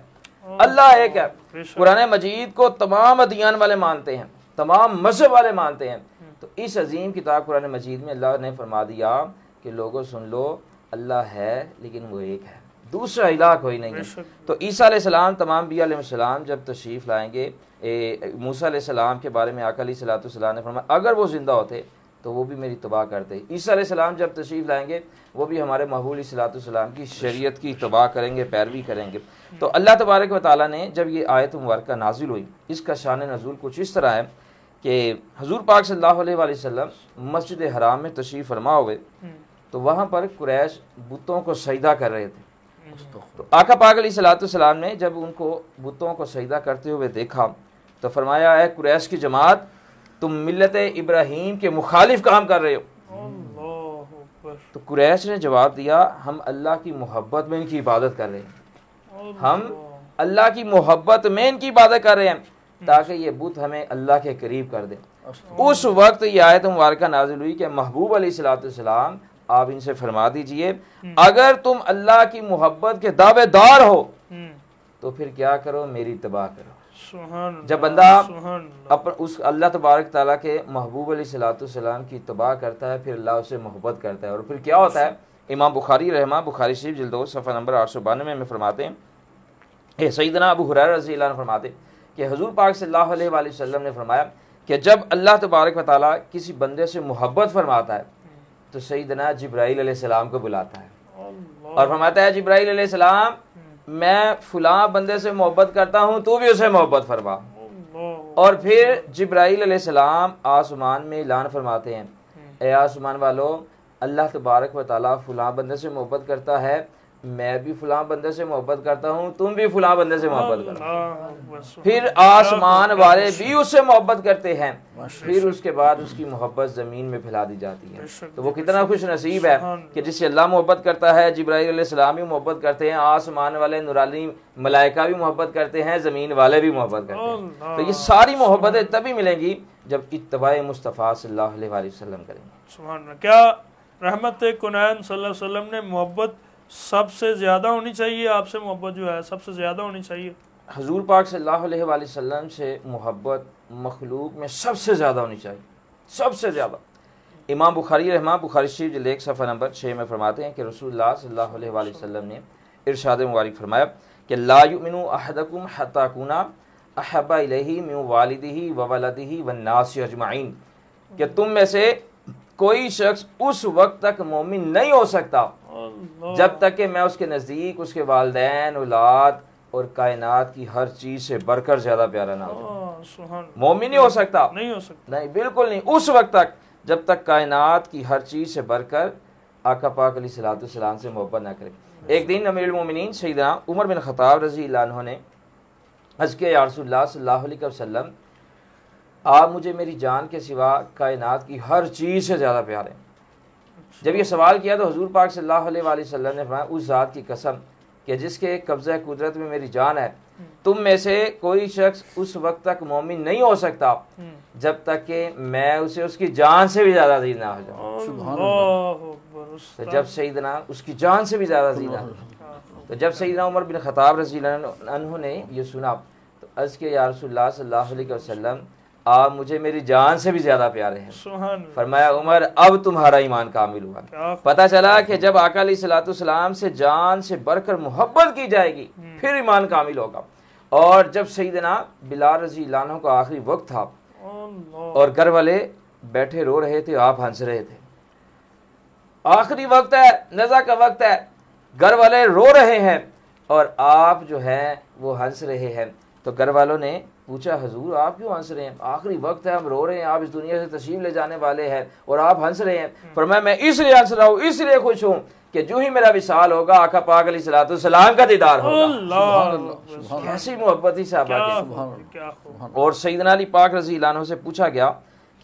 اللہ ایک ہے۔ قرآن مجید کو تمام ادیان والے مانتے ہیں، تمام مذہب والے مانتے ہیں، تو اس عظیم کتاب قرآن مجید میں اللہ نے فرما دیا کہ لوگوں سن لو، اللہ ہے لیکن وہ ایک ہے، دوسرا الہ کوئی نہیں ہے۔ تو عیسیٰ علیہ السلام، تمام انبیاء علیہ السلام جب تشریف لائیں گے، موسیٰ علیہ السلام کے بارے میں آقا علیہ الصلوۃ والسلام نے فرمایا اگر وہ زندہ ہوتے تو وہ بھی میری اتباع کرتے۔ عیسیٰ علیہ السلام جب تشریف لائیں گے وہ بھی ہمارے محبوب علیہ الصلوۃ والسلام کی شریعت کی اتباع کریں گے، پیروی کریں گے۔ تو اللہ تبارک و تعالیٰ نے جب یہ آیت مبارکہ نازل ہوئی، اس کا شان نزول کچھ اس طرح ہے کہ حضور پاک صلی اللہ علیہ وسلم مسجد حرام میں تشریف فرما ہوئے تو وہاں پر قریش بتوں کو سجدہ کر رہے تھے۔ تو آقا پاک علیہ الصلوۃ والسلام نے جب ان کو بتوں کو سجدہ کرتے ہوئے دیکھا تو فرمایا، اے قریش کی جماعت، تم ملت ابراہیم کے مخالف کام کر رہے ہو۔ تو قریش نے جواب دیا، ہم اللہ کی محبت میں ان کی عبادت کر رہے ہیں، ہم اللہ کی محبت میں ان کی عبادت کر رہے ہیں تاکہ یہ بت ہمیں اللہ کے قریب کر دیں۔ اس وقت یہ آیت مبارکہ نازل ہوئی کہ محبوب علیہ الصلوۃ والسلام آپ ان سے فرما دیجئے، اگر تم اللہ کی محبت کے دعوے دار ہو تو پھر کیا کرو، میری اتباع کرو۔ سبحان جب اللہ، بندہ سبحان اللہ، اس اللہ تبارک تعالیٰ کے محبوب علیہ الصلوۃ والسلام کی اتباع کرتا ہے، پھر اللہ اسے محبت کرتا ہے، اور پھر کیا ہوتا ہے؟ امام بخاری رحمہ، بخاری شریف جلد 2 صفحہ نمبر 892 میں فرماتے ہیں، سیدنا ابو ہریرہ رضی اللہ عنہ فرماتے ہیں کہ حضور پاک صلی اللہ علیہ وآلہ وسلم نے فرمایا کہ جب اللہ تبارک و تعالیٰ کسی بندے سے محبت فرماتا ہے تو سیدنا جبرائیل علیہ السلام کو بلاتا ہے اور فرماتا ہے، جبرائیل علیہ السلام میں فلاں بندے سے محبت کرتا ہوں، تو بھی اسے محبت فرما۔ اور پھر جبرائیل علیہ السلام آسمان میں اعلان فرماتے ہیں، اے آسمان والو، اللہ تبارک و تعالیٰ فلاں بندے سے محبت کرتا ہے، میں بھی فلاں بندے سے محبت کرتا ہوں، تم بھی فلاں بندے سے محبت کرو۔ پھر آسمان والے بھی اس سے محبت کرتے ہیں، پھر اس کے بعد اس کی محبت زمین میں پھیلا دی جاتی ہے۔ تو وہ کتنا خوش نصیب ہے کہ جس سے اللہ محبت کرتا ہے، جبرائیل علیہ السلام بھی محبت کرتے ہیں، آسمان والے نورانی ملائکہ بھی محبت کرتے ہیں، زمین والے بھی محبت کرتے ہیں۔ تو یہ ساری محبتیں تبھی ملیں گی جب اتباع مصطفیٰ صلی اللہ علیہ وآلہ وسلم کریں گے۔ سبحان اللہ۔ کیا رحمت کنائن صلی اللہ علیہ وسلم نے محبت سب سے زیادہ ہونی چاہیے؟ آپ سے محبت جو ہے سب سے زیادہ ہونی چاہیے؟ حضور پاک صلی اللہ علیہ وآلہ وسلم سے محبت مخلوق میں سب سے زیادہ ہونی چاہیے، سب سے زیادہ۔ امام بخاری رحمہ، بخاری شریف جلد 1 صفحہ نمبر 6 میں فرماتے ہیں کہ رسول اللہ صلی اللہ علیہ وآلہ وسلم نے ارشاد مبارک فرمایا کہ لا یؤمن احدکم حتی اکون احب الیہ من والدہ وولدہ والناس اجمعین، کہ تم میں سے کوئی شخص اس وقت تک مومن نہیں ہو سکتا جب تک کہ میں اس کے نزدیک اس کے والدین، اولاد اور کائنات کی ہر چیز سے بڑھ کر زیادہ پیارا نہ ہو۔ مومن نہیں ہو سکتا، نہیں ہو سکتا، نہیں، بالکل نہیں، اس وقت تک جب تک کائنات کی ہر چیز سے بڑھ کر آقا پاک علیہ الصلوۃ والسلام سے محبت نہ کرے۔ ایک دن امیر المومنین سیدنا عمر بن خطاب رضی اللہ عنہ نے عرض کیا، یا رسول اللہ صلی اللہ علیہ وسلم، آپ مجھے میری جان کے سوا کائنات کی ہر چیز سے زیادہ پیارے ہیں۔ جب یہ سوال کیا تو حضور پاک صلی اللہ علیہ وآلہ وسلم نے فرمایا، اس ذات کی قسم کہ جس کے قبضہ قدرت میں میری جان ہے، تم میں سے کوئی شخص اس وقت تک مومن نہیں ہو سکتا جب تک کہ میں اسے اس کی جان سے بھی زیادہ عزیز نہ ہو جاؤں۔ تو جب سیدنا اس کی جان سے بھی زیادہ عزیز نہ ہو جاؤں، تو جب سیدنا عمر بن خطاب رضی اللہ عنہ نے یہ سنا تو عرض کیا، یا رسول اللہ صلی اللہ علیہ وسلم، آپ مجھے میری جان سے بھی زیادہ پیارے ہیں۔ فرمایا، عمر اب تمہارا ایمان کامل ہوا۔ پتہ چلا کہ جب آقا علیہ الصلوۃ والسلام سے جان سے بڑھ کر محبت کی جائے گی پھر ایمان کامل ہوگا۔ اور جب سیدنا بلال رضی اللہ عنہ کا آخری وقت تھا اور گھر والے بیٹھے رو رہے تھے، آپ ہنس رہے تھے، آخری وقت ہے، نزا کا وقت ہے، گھر والے رو رہے ہیں اور آپ جو ہیں وہ ہنس رہے ہیں۔ تو گھر والوں نے پوچھا، حضور آپ کیوں ہنس رہے ہیں؟ آخری وقت ہے، ہم رو رہے ہیں، آپ اس دنیا سے تشریف لے جانے والے ہیں اور آپ ہنس رہے ہیں۔ فرمایا، میں اس لیے ہنس رہا ہوں، اس لیے خوش ہوں کہ جو ہی میرا وصال ہوگا آقا پاک علیہ الصلوۃ والسلام کا دیدار ہوگا۔ کیسی محبت ہی صحابہ کی۔ اور سیدنا علی پاک رضی اللہ عنہ سے پوچھا گیا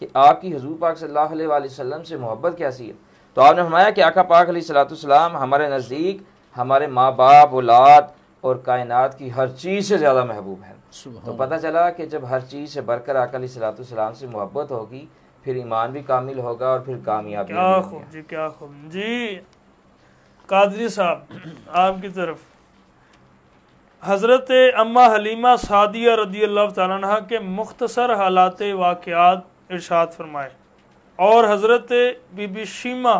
کہ آپ کی حضور پاک صلی اللہ علیہ وآلہ وسلم سے محبت کیسی ہے؟ تو آپ نے فرمایا کہ آقا پاک علیہ الصلوۃ والسلام ہمارے نزدیک ہمارے ماں باپ، اولاد اور کائنات کی ہر چیز سے زیادہ محبوب ہے۔ تو پتہ چلا کہ جب ہر چیز سے بڑھ کر آقا علیہ الصلوۃ والسلام سے محبت ہوگی پھر ایمان بھی کامل ہوگا اور پھر کامیابی۔ کیا خوب جی، کیا خوب جی۔ قادری صاحب آپ کی طرف، حضرت اماں حلیمہ سعدیہ رضی اللہ تعالیٰ عنہ کے مختصر حالات واقعات ارشاد فرمائے، اور حضرت بی بی شیمہ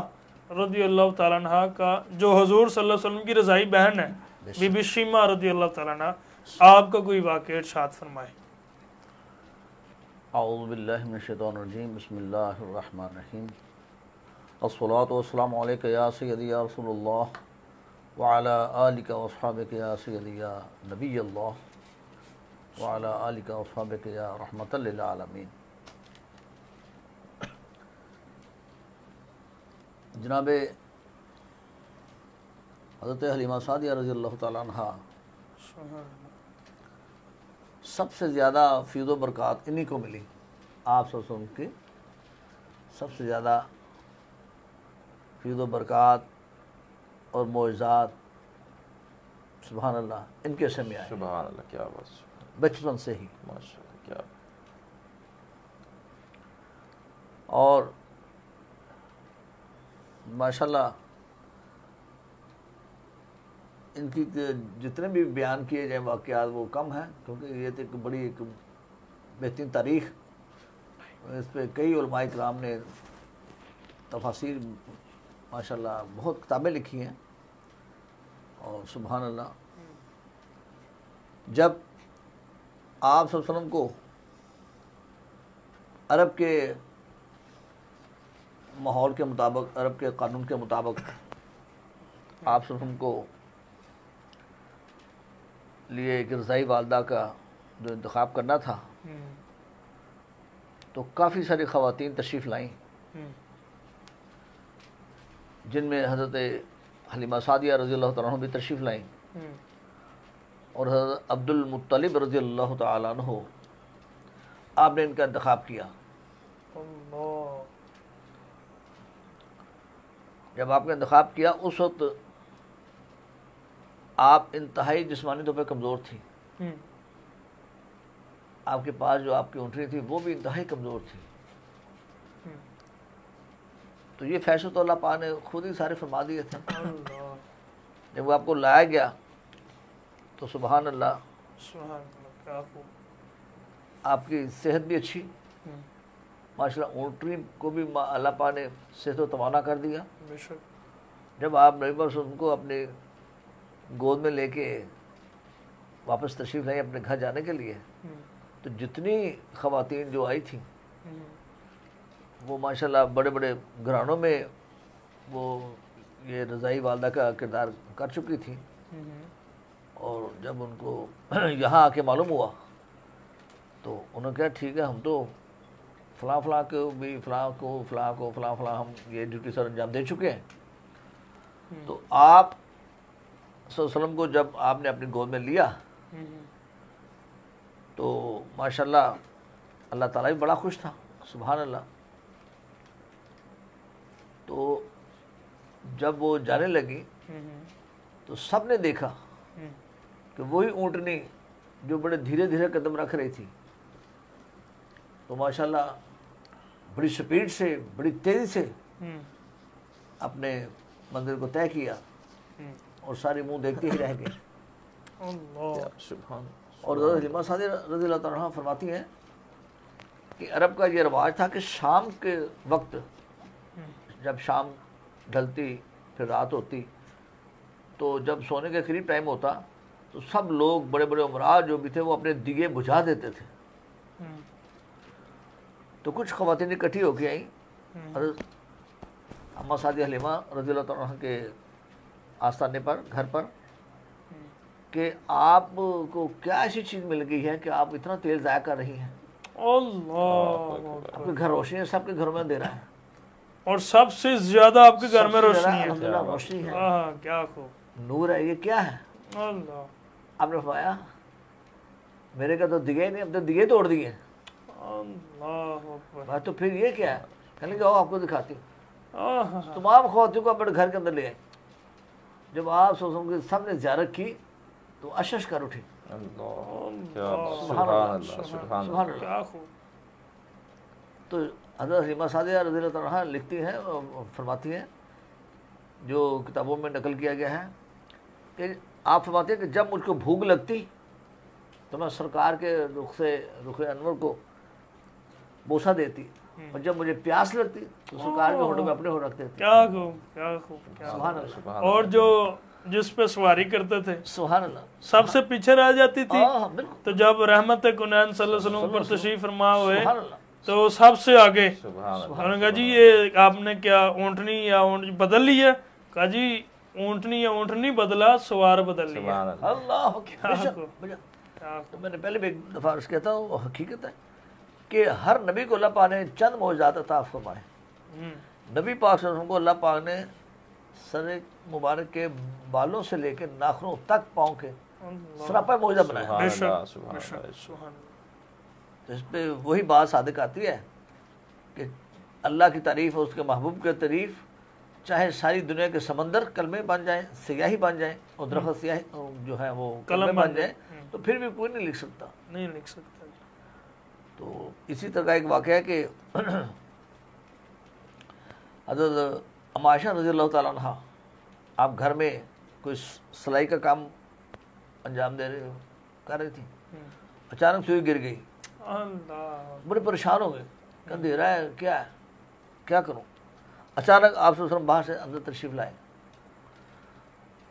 رضی اللہ تعالیٰ عنہ کا جو حضور صلی اللہ علیہ وسلم کی رضائی بہن ہے، بی بی شیمہ رضی اللہ تعالیٰ عنہ، آپ کا کوئی واقعہ ارشاد فرمائے۔ اعوذ باللہ من الشیطان الرجیم، بسم اللہ الرحمن الرحیم، الصلاۃ والسلام علیک یا سیدی یا رسول اللہ وعلی آلک واصحابک یا سیدی یا نبی اللہ وعلی آلک واصحابک یا رحمۃ للعالمین۔ جناب حضرت حلیمہ سعدیہ رضی اللہ تعالیٰ عنہ سب سے زیادہ فیض و برکات انہی کو ملی، آپ صلی اللہ علیہ وسلم کی سب سے زیادہ فیض و برکات اور معجزات، سبحان اللہ، ان کے سے میں آئے۔ سبحان اللہ، کیا بات، بچپن سے ہی ماشاءاللہ، کیا۔ اور ماشاءاللہ ان کی جتنے بھی بیان کیے جائیں واقعات وہ کم ہیں، کیونکہ یہ تو ایک بڑی ایک بہترین تاریخ، اس پہ کئی علماء کرام نے تفاسیر ماشاءاللہ بہت کتابیں لکھی ہیں. اور سبحان اللہ، جب آپ صلی اللہ علیہ وسلم کو عرب کے ماحول کے مطابق، عرب کے قانون کے مطابق آپ صلی اللہ علیہ وسلم کو لیے ایک رضائی والدہ کا جو انتخاب کرنا تھا، تو کافی ساری خواتین تشریف لائیں، جن میں حضرت حلیمہ سعدیہ رضی اللہ تعالیٰ عنہ بھی تشریف لائیں، اور حضرت عبد المطلب رضی اللہ تعالیٰ عنہ، آپ نے ان کا انتخاب کیا. جب آپ نے انتخاب کیا اس وقت آپ انتہائی جسمانی طور پہ کمزور تھی، آپ کے پاس جو آپ کی اونٹنی تھی وہ بھی انتہائی کمزور تھی. تو یہ فیصلہ تو اللہ پاک نے خود ہی سارے فرما دیے تھے. جب وہ آپ کو لایا گیا تو سبحان اللہ، آپ کی صحت بھی اچھی، ماشاءاللہ اونٹنی کو بھی اللہ پاک نے صحت و توانا کر دیا. جب آپ نبی پاک ان کو اپنے گود میں لے کے واپس تشریف لائیں اپنے گھر جانے کے لیے، تو جتنی خواتین جو آئی تھیں وہ ماشاءاللہ بڑے بڑے گھرانوں میں وہ یہ رضائی والدہ کا کردار کر چکی تھیں. اور جب ان کو یہاں آ کے معلوم ہوا تو انہوں نے کہا ٹھیک ہے، ہم تو فلاں فلاں کو بھی فلاں کو فلاں ہم یہ ڈیوٹی سر انجام دے چکے ہیں. تو آپ صلی اللہ علیہ وسلم کو جب آپ نے اپنی گود میں لیا تو ماشاءاللہ اللہ تعالیٰ بھی بڑا خوش تھا. سبحان اللہ. تو جب وہ جانے لگی تو سب نے دیکھا کہ وہی اونٹنی جو بڑے دھیرے دھیرے قدم رکھ رہی تھی، تو ماشاءاللہ بڑی سپیڈ سے، بڑی تیزی سے اپنے منزل کو طے کیا، اور ساری منہ دیکھتے ہی رہ گئے. اور حضرت حلیمہ سعدیہ رضی اللہ تعالیٰ عنہ فرماتی ہیں کہ عرب کا یہ رواج تھا کہ شام کے وقت جب شام ڈھلتی پھر رات ہوتی تو جب سونے کے قریب ٹائم ہوتا تو سب لوگ بڑے بڑے امراء جو بھی تھے وہ اپنے دیے بجھا دیتے تھے. تو کچھ خواتین اکٹھی ہو کے آئیں حضرت اماں سعدیہ حلیمہ رضی اللہ تعالیٰ عنہ کے آستانے پر، گھر پر، کہ آپ کو کیا ایسی چیز مل گئی ہے کہ آپ اتنا تیل ضائع کر رہی ہیں. آپ کے گھر روشنی ہے، سب کے گھروں میں دے رہا ہے، اور سب سے زیادہ آپ کے گھر میں روشنی ہے. الحمدللہ روشنی ہے، کیا خوب، نور ہے. یہ کیا ہے؟ اللہ. آپ نے فرمایا میرے کا تو دیگے نہیں، اب تو دیگے توڑ دیے. اللہ تو پھر یہ کیا ہے؟ کہنے کہ آپ کو دکھاتی ہوں. تمام خواتین کو اپنے گھر کے اندر لے آئے. جب آپ سوچوں کہ سب نے زیارت کی تو اشش کر اٹھی. سبحان اللہ. تو حضرت حلیمہ سعدیہ رضی اللہ تعالیٰ عنہ لکھتی ہیں، فرماتی ہیں، جو کتابوں میں نقل کیا گیا ہے کہ آپ فرماتے ہیں کہ جب مجھ کو بھوک لگتی تو میں سرکار کے رخ انور کو بوسہ دیتی، اور جب مجھے پیاس لگتی تو سرکار کے ہونٹوں میں اپنے ہونٹ رکھتے تھے. کیا خوب. سبحان اللہ. اور جو جس پہ سواری کرتے تھے سبحان اللہ سب سے پیچھے رہ جاتی تھی. بالکل. تو جب رحمت کنین صلی اللہ علیہ وسلم پر تشریف فرما ہوئے سبحان اللہ. تو سب سے آگے انہوں نے کہا جی یہ آپ نے کیا اونٹنی یا بدل لی ہے؟ کہا جی اونٹنی یا اونٹنی بدلا، سوار بدل لیا. اللہ تو میں نے پہلے بھی ایک دفعہ عرض کہتا ہوں، وہ حقیقت ہے کہ ہر نبی کو اللہ پاک نے چند معجزات عطا فرمائے. نبی پاک صلی اللہ علیہ وسلم کو اللہ پاک نے سر مبارک کے بالوں سے لے کے ناخنوں تک پاؤں کے سراپا معجزہ بنایا. اس پہ وہی بات صادق آتی ہے کہ اللہ کی تعریف اور اس کے محبوب کی تعریف، چاہے ساری دنیا کے سمندر کلمے بن جائیں، سیاہی بن جائیں، اور درخت سیاہی جو ہے وہ کلمے بن جائیں، تو پھر بھی کوئی نہیں لکھ سکتا. تو اسی طرح کا ایک واقعہ ہے کہ حضرت عائشہ رضی اللہ تعالیٰ عنہ آپ گھر میں کوئی سلائی کا کام انجام دے رہی کر رہی تھی، اچانک سوئی گر گئی، اللہ بڑے پریشان ہو گئے کہ اندھیرا ہے، کیا ہے، کیا کروں؟ اچانک آپ صلی اللہ علیہ وسلم باہر سے اندر تشریف لائے،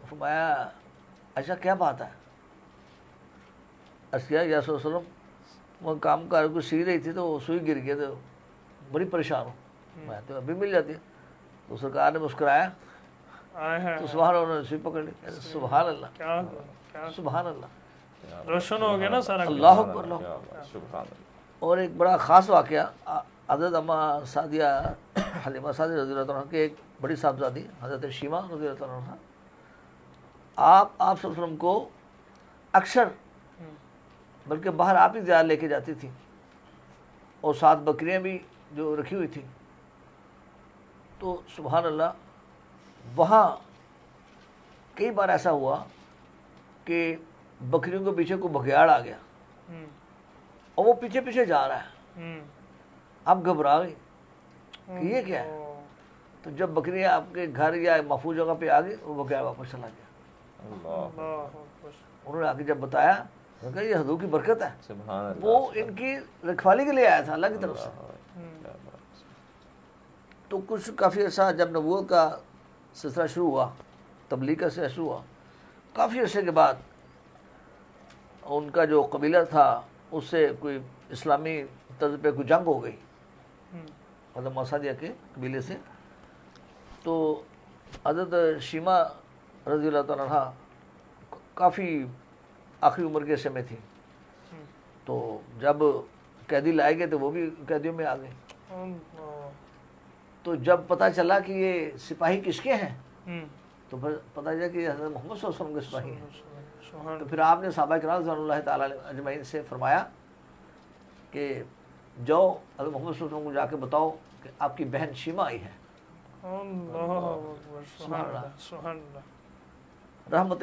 فرمایا اچھا کیا بات ہے؟ عرض کیا یا رسول اللہ صلی اللہ علیہ وسلم وہ کام کار کو سی رہی تھی تو وہ سوئی گر گیا تو بڑی پریشان ہوں، میں تو ابھی مل جاتی ہے۔ تو سرکار نے مسکرایا تو سبحان اللہ، انہوں نے سوئی پکڑ لی، سبحان اللہ، کیا سبحان اللہ، روشن ہو گیا نا سارا کچھ۔ اللہ اکبر، اللہ کیا اکبر۔ بات، سبحان اللہ۔ اور ایک بڑا خاص واقعہ، حضرت اماں سعدیہ حلیمہ سعدیہ رضی اللہ عنہ کے ایک بڑی صاحبزادی حضرت شیمہ رضی اللہ عنہ، آپ صلی اللہ علیہ وسلم کو اکثر بلکہ باہر آپ ہی زیادہ لے کے جاتی تھی، اور ساتھ بکریاں بھی جو رکھی ہوئی تھیں، تو سبحان اللہ وہاں کئی بار ایسا ہوا کہ بکریوں کے پیچھے کوئی بگیاڑ آ گیا اور وہ پیچھے پیچھے جا رہا ہے، آپ گھبرا گئی کہ یہ کیا ہے؟ تو جب بکریاں آپ کے گھر یا محفوظ جگہ پہ آ گئی وہ بگیاڑ واپس چلا گیا۔ انہوں نے آ کے جب بتایا، انہوں نے کہا یہ حضور کی برکت ہے، سبحان اللہ، وہ ان کی رکھوالی کے لیے آیا تھا اللہ کی طرف سے۔ کیا بات۔ تو کچھ کافی عرصہ جب نبوت کا سلسلہ شروع ہوا، تبلیغ کا سلسلہ شروع ہوا، کافی عرصے کے بعد ان کا جو قبیلہ تھا اس سے کوئی اسلامی طرز پہ کوئی جنگ ہو گئی حضرت مسعودیہ کے قبیلے سے، تو حضرت شیمہ رضی اللہ تعالیٰ عنہ کافی آخری عمر کے عرصے میں تھی، تو جب قیدی لائے گئے تو وہ بھی قیدیوں میں آ گئے، تو جب پتہ چلا کہ یہ سپاہی کس کے ہیں تو پھر پتہ چلا کہ حضرت محمد صلی اللہ علیہ وسلم کے سپاہی ہیں۔ تو پھر آپ نے صحابہ کرام رضوان اللہ تعالیٰ علیہ اجمعین سے فرمایا کہ جاؤ حضرت محمد صلی اللہ علیہ وسلم کو جا کے بتاؤ کہ آپ کی بہن شیمہ آئی ہے، سبحان اللہ، سبحان اللہ۔ رحمت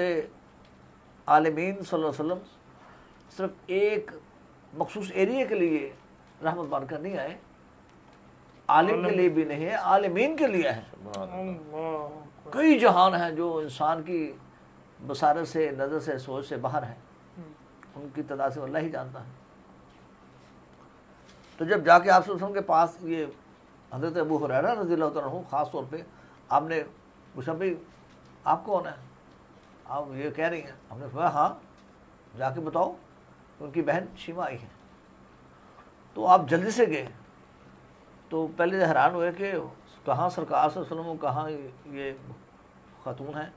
عالمین صلی اللہ علیہ وسلم صرف ایک مخصوص ایریے کے لیے رحمت بن کر نہیں آئے، عالم کے لیے بھی نہیں ہے، عالمین کے لیے ہے۔ اللہ کئی جہان ہیں جو انسان کی بصارت سے، نظر سے، سوچ سے باہر ہیں، ان کی تعداد سے اللہ ہی جانتا ہے۔ تو جب جا کے آپ صلی اللہ علیہ وسلم کے پاس یہ حضرت ابو ہریرہ رضی اللہ تعالیٰ عنہ خاص طور پہ آپ نے پوچھا بھائی آپ کون ہیں، آپ یہ کہہ رہی ہیں، ہم نے فرمایا ہاں جا کے بتاؤ کہ ان کی بہن شیمہ آئی ہے۔ تو آپ جلدی سے گئے، تو پہلے حیران ہوئے کہ کہاں سرکار صلی اللہ علیہ وسلم، کہاں یہ خاتون ہیں،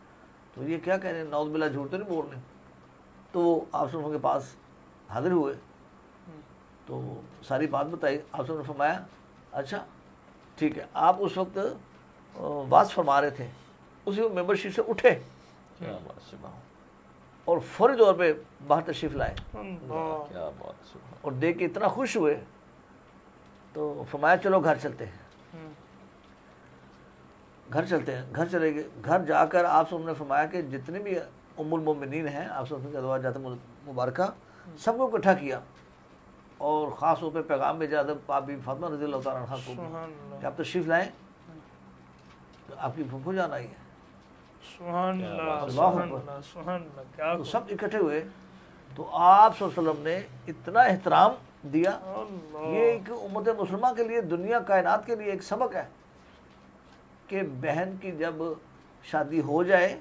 تو یہ کیا کہہ رہے ہیں، نعوذ باللہ جھوٹ تو نہیں بول رہے؟ تو وہ آپ صلی اللہ علیہ وسلم کے پاس حاضر ہوئے تو ساری بات بتائی، آپ صلی اللہ علیہ وسلم نے فرمایا اچھا ٹھیک ہے۔ آپ اس وقت واز فرما رہے تھے، اسی وقت ممبر شیٹ سے اٹھے کیا بات، سبحان اور فوری طور پہ باہر تشریف لائے، اللہ، کیا بات، سبحان اور دیکھ کے اتنا خوش ہوئے تو فرمایا چلو گھر چلتے ہیں، گھر چلتے ہیں۔ گھر چلے گئے، گھر جا کر آپ صلی اللہ علیہ وسلم نے فرمایا کہ جتنے بھی ام المومنین ہیں آپ صلی اللہ علیہ وسلم کی ازواج مبارکہ سب کو اکٹھا کیا، اور خاص طور پہ پیغام بھیجا حضرت بی فاطمہ رضی اللہ تعالیٰ عنہ کو سبحان کہ آپ تشریف لائیں، آپ کی پھوپھو جان آئی ہے۔ سبحان اللہ، اللہ سبحان اکبر۔ اللہ، سبحان اللہ، کیا تو سب اکٹھے ہوئے تو آپ صلی اللہ علیہ وسلم نے اتنا احترام دیا۔ اللہ، یہ ایک امت مسلمہ کے لیے، دنیا کائنات کے لیے ایک سبق ہے کہ بہن کی جب شادی ہو جائے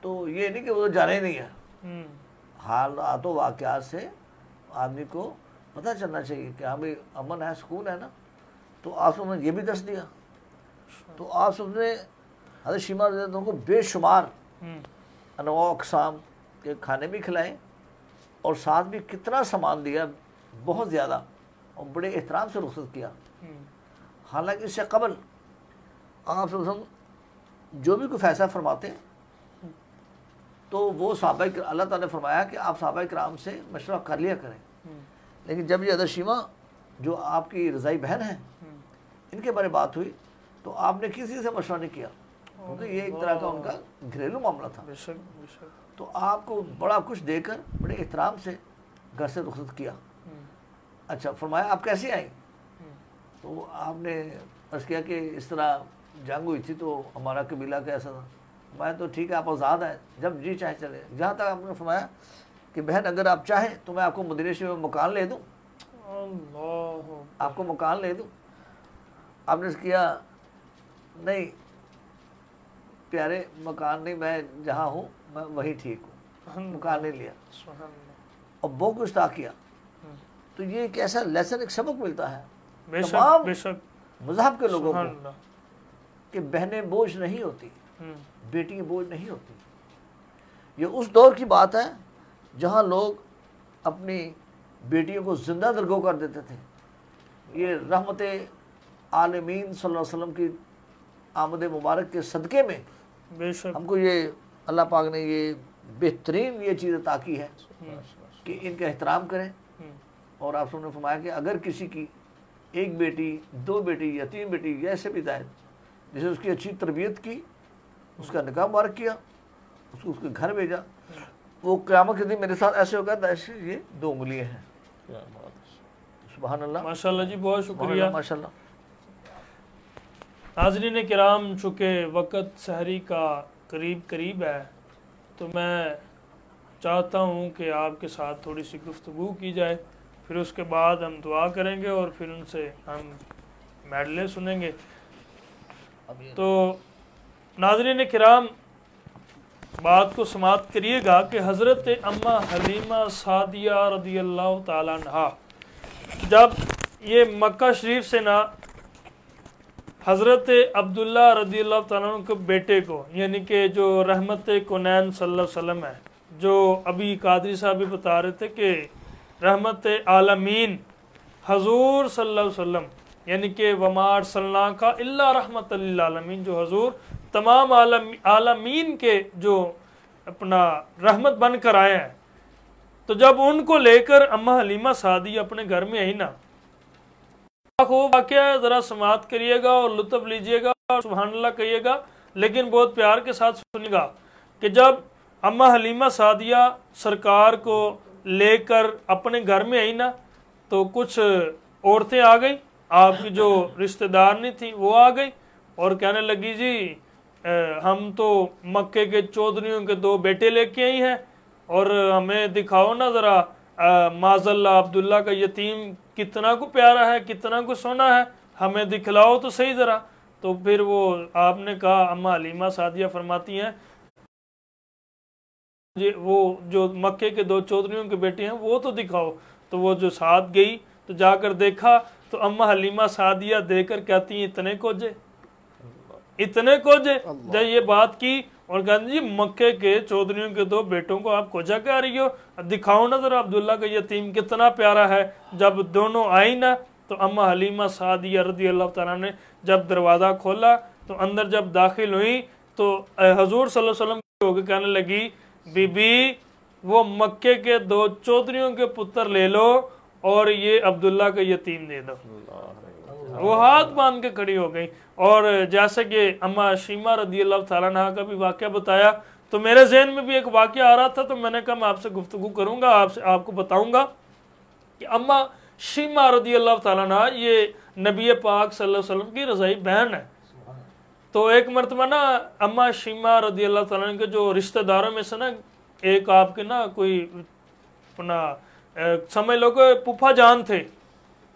تو یہ نہیں کہ وہ تو جانا ہی نہیں ہے، حالات و واقعات سے آدمی کو پتہ چلنا چاہیے کہ ہاں بھائی امن ہے، سکون ہے نا۔ تو آپ سب نے یہ بھی درس دیا، تو آپ سب نے حضرت شیمہ رضی اللہ عنہ کو بے شمار انواع و اقسام کے کھانے بھی کھلائے، اور ساتھ بھی کتنا سامان دیا، بہت زیادہ، اور بڑے احترام سے رخصت کیا۔ حالانکہ اس سے قبل آپ صلی اللہ علیہ وسلم جو بھی کوئی فیصلہ فرماتے تو وہ صحابہ اللہ تعالیٰ نے فرمایا کہ آپ صحابہ کرام سے مشورہ کر لیا کریں، لیکن جب یہ حضرت شیمہ جو آپ کی رضائی بہن ہیں ان کے بارے بات ہوئی تو آپ نے کسی سے مشورہ نہیں کیا، کیونکہ یہ ایک طرح کا ان کا گھریلو معاملہ تھا۔ بے شک، بے شک، تو آپ کو بڑا کچھ دے کر بڑے احترام سے گھر سے رخصت کیا۔ اچھا فرمایا آپ کیسے آئیں؟ تو آپ نے عرض کیا کہ اس طرح جنگ ہوئی تھی تو ہمارا قبیلہ کیسا تھا، میں تو ٹھیک ہے آپ آزاد ہیں، جب جی چاہے چلے. جہاں تک آپ نے فرمایا کہ بہن اگر آپ چاہیں تو میں آپ کو مدینہ شریف میں مکان لے دوں، آپ کو مکان لے دوں. آپ نے کیا نہیں پیارے مکان نہیں، میں جہاں ہوں میں وہی ٹھیک ہوں، مکان نہیں لیا اور بہت کچھ طا کیا. تو یہ ایک ایسا لیسن، ایک سبق ملتا ہے تمام مذہب کے لوگوں کو کہ بہنیں بوجھ نہیں ہوتی، بیٹیاں بوجھ نہیں ہوتی. یہ اس دور کی بات ہے جہاں لوگ اپنی بیٹیوں کو زندہ درگو کر دیتے تھے. یہ رحمت عالمین صلی اللہ علیہ وسلم کی آمد مبارک کے صدقے میں ہم کو یہ اللہ پاک نے یہ بہترین یہ چیز عطا کی ہے کہ ان کا احترام کریں. اور آپ سب نے فرمایا کہ اگر کسی کی ایک بیٹی، دو بیٹی یا تین بیٹی ایسے بھی زائد، جسے اس کی اچھی تربیت کی، اس کا نکاح مبارک کیا، اس کو اس کے گھر بھیجا، وہ قیامت کے دن میرے ساتھ ایسے ہوگا ایسے یہ 2 انگلیاں ہیں. سبحان اللہ، ماشاءاللہ جی، بہت شکریہ. ماشاءاللہ. ناظرین کرام، چونکہ وقت سحری کا قریب ہے تو میں چاہتا ہوں کہ آپ کے ساتھ تھوڑی سی گفتگو کی جائے، پھر اس کے بعد ہم دعا کریں گے اور پھر ان سے ہم میڈلے سنیں گے. تو ناظرین کرام، بات کو سماعت کریے گا کہ حضرت اماں حلیمہ سعدیہ رضی اللہ تعالیٰ عنہا جب یہ مکہ شریف سے نا حضرت عبداللہ رضی اللہ تعالیٰ عنہ کے بیٹے کو، یعنی کہ جو رحمت کونین صلی اللہ علیہ وسلم ہے، جو ابھی قادری صاحب بھی بتا رہے تھے کہ رحمت عالمین حضور صلی اللہ علیہ وسلم، یعنی کہ وما ارسلناک الا رحمت للعالمین، جو حضور تمام عالمین کے جو اپنا رحمت بن کر آئے ہیں. تو جب ان کو لے کر اماں حلیمہ سعدی اپنے گھر میں آئی نا، خوب واقعہ ہے، ذرا سماعت کریے گا اور لطف لیجئے گا اور سبحان اللہ کہیے گا، لیکن بہت پیار کے ساتھ سنیے گا کہ جب اماں حلیمہ سعدیہ سرکار کو لے کر اپنے گھر میں آئی نا تو کچھ عورتیں آ گئی، آپ کی جو رشتہ دار نہیں تھی وہ آ گئی اور کہنے لگی جی ہم تو مکے کے چودھریوں کے 2 بیٹے لے کے آئی ہیں اور ہمیں دکھاؤ نا ذرا معاذ اللہ عبداللہ کا یتیم کتنا کو پیارا ہے، کتنا کو سونا ہے، ہمیں دکھلاؤ تو صحیح ذرا. تو پھر وہ آپ نے کہا، اماں حلیمہ سعدیہ فرماتی ہیں وہ جو مکے کے 2 چودھریوں کے بیٹے ہیں وہ تو دکھاؤ. تو وہ جو ساتھ گئی تو جا کر دیکھا تو اماں حلیمہ سعدیہ دے کر کہتی ہیں اتنے کوجے جب یہ بات کی اور کہتے جی مکے کے چودھریوں کے 2 بیٹوں کو آپ کوجا کہہ رہی ہو، دکھاؤ نا ذرا عبداللہ کا یتیم کتنا پیارا ہے. جب دونوں آئی نا تو اماں حلیمہ سعدیہ رضی اللہ تعالیٰ نے جب دروازہ کھولا تو اندر جب داخل ہوئی تو حضور صلی اللہ علیہ وسلم ہو کے کہنے لگی بی بی وہ مکے کے 2 چودھریوں کے پتر لے لو اور یہ عبداللہ کا یتیم دے دو. وہ ہاتھ باندھ کے کھڑی ہو گئی. اور جیسے کہ اماں شیمہ رضی اللہ تعالیٰ عنہ کا بھی واقعہ بتایا تو میرے ذہن میں بھی ایک واقعہ آ رہا تھا تو میں نے کہا میں آپ سے گفتگو کروں گا، آپ کو بتاؤں گا کہ اماں شیمہ رضی اللہ تعالیٰ عنہ یہ نبی پاک صلی اللہ علیہ وسلم کی رضائی بہن ہے. تو ایک مرتبہ نا اماں شیمہ رضی اللہ تعالیٰ عنہ کے جو رشتہ داروں میں سے نا ایک آپ کے نا کوئی اپنا سمجھ لو کہ پھوپھا جان تھے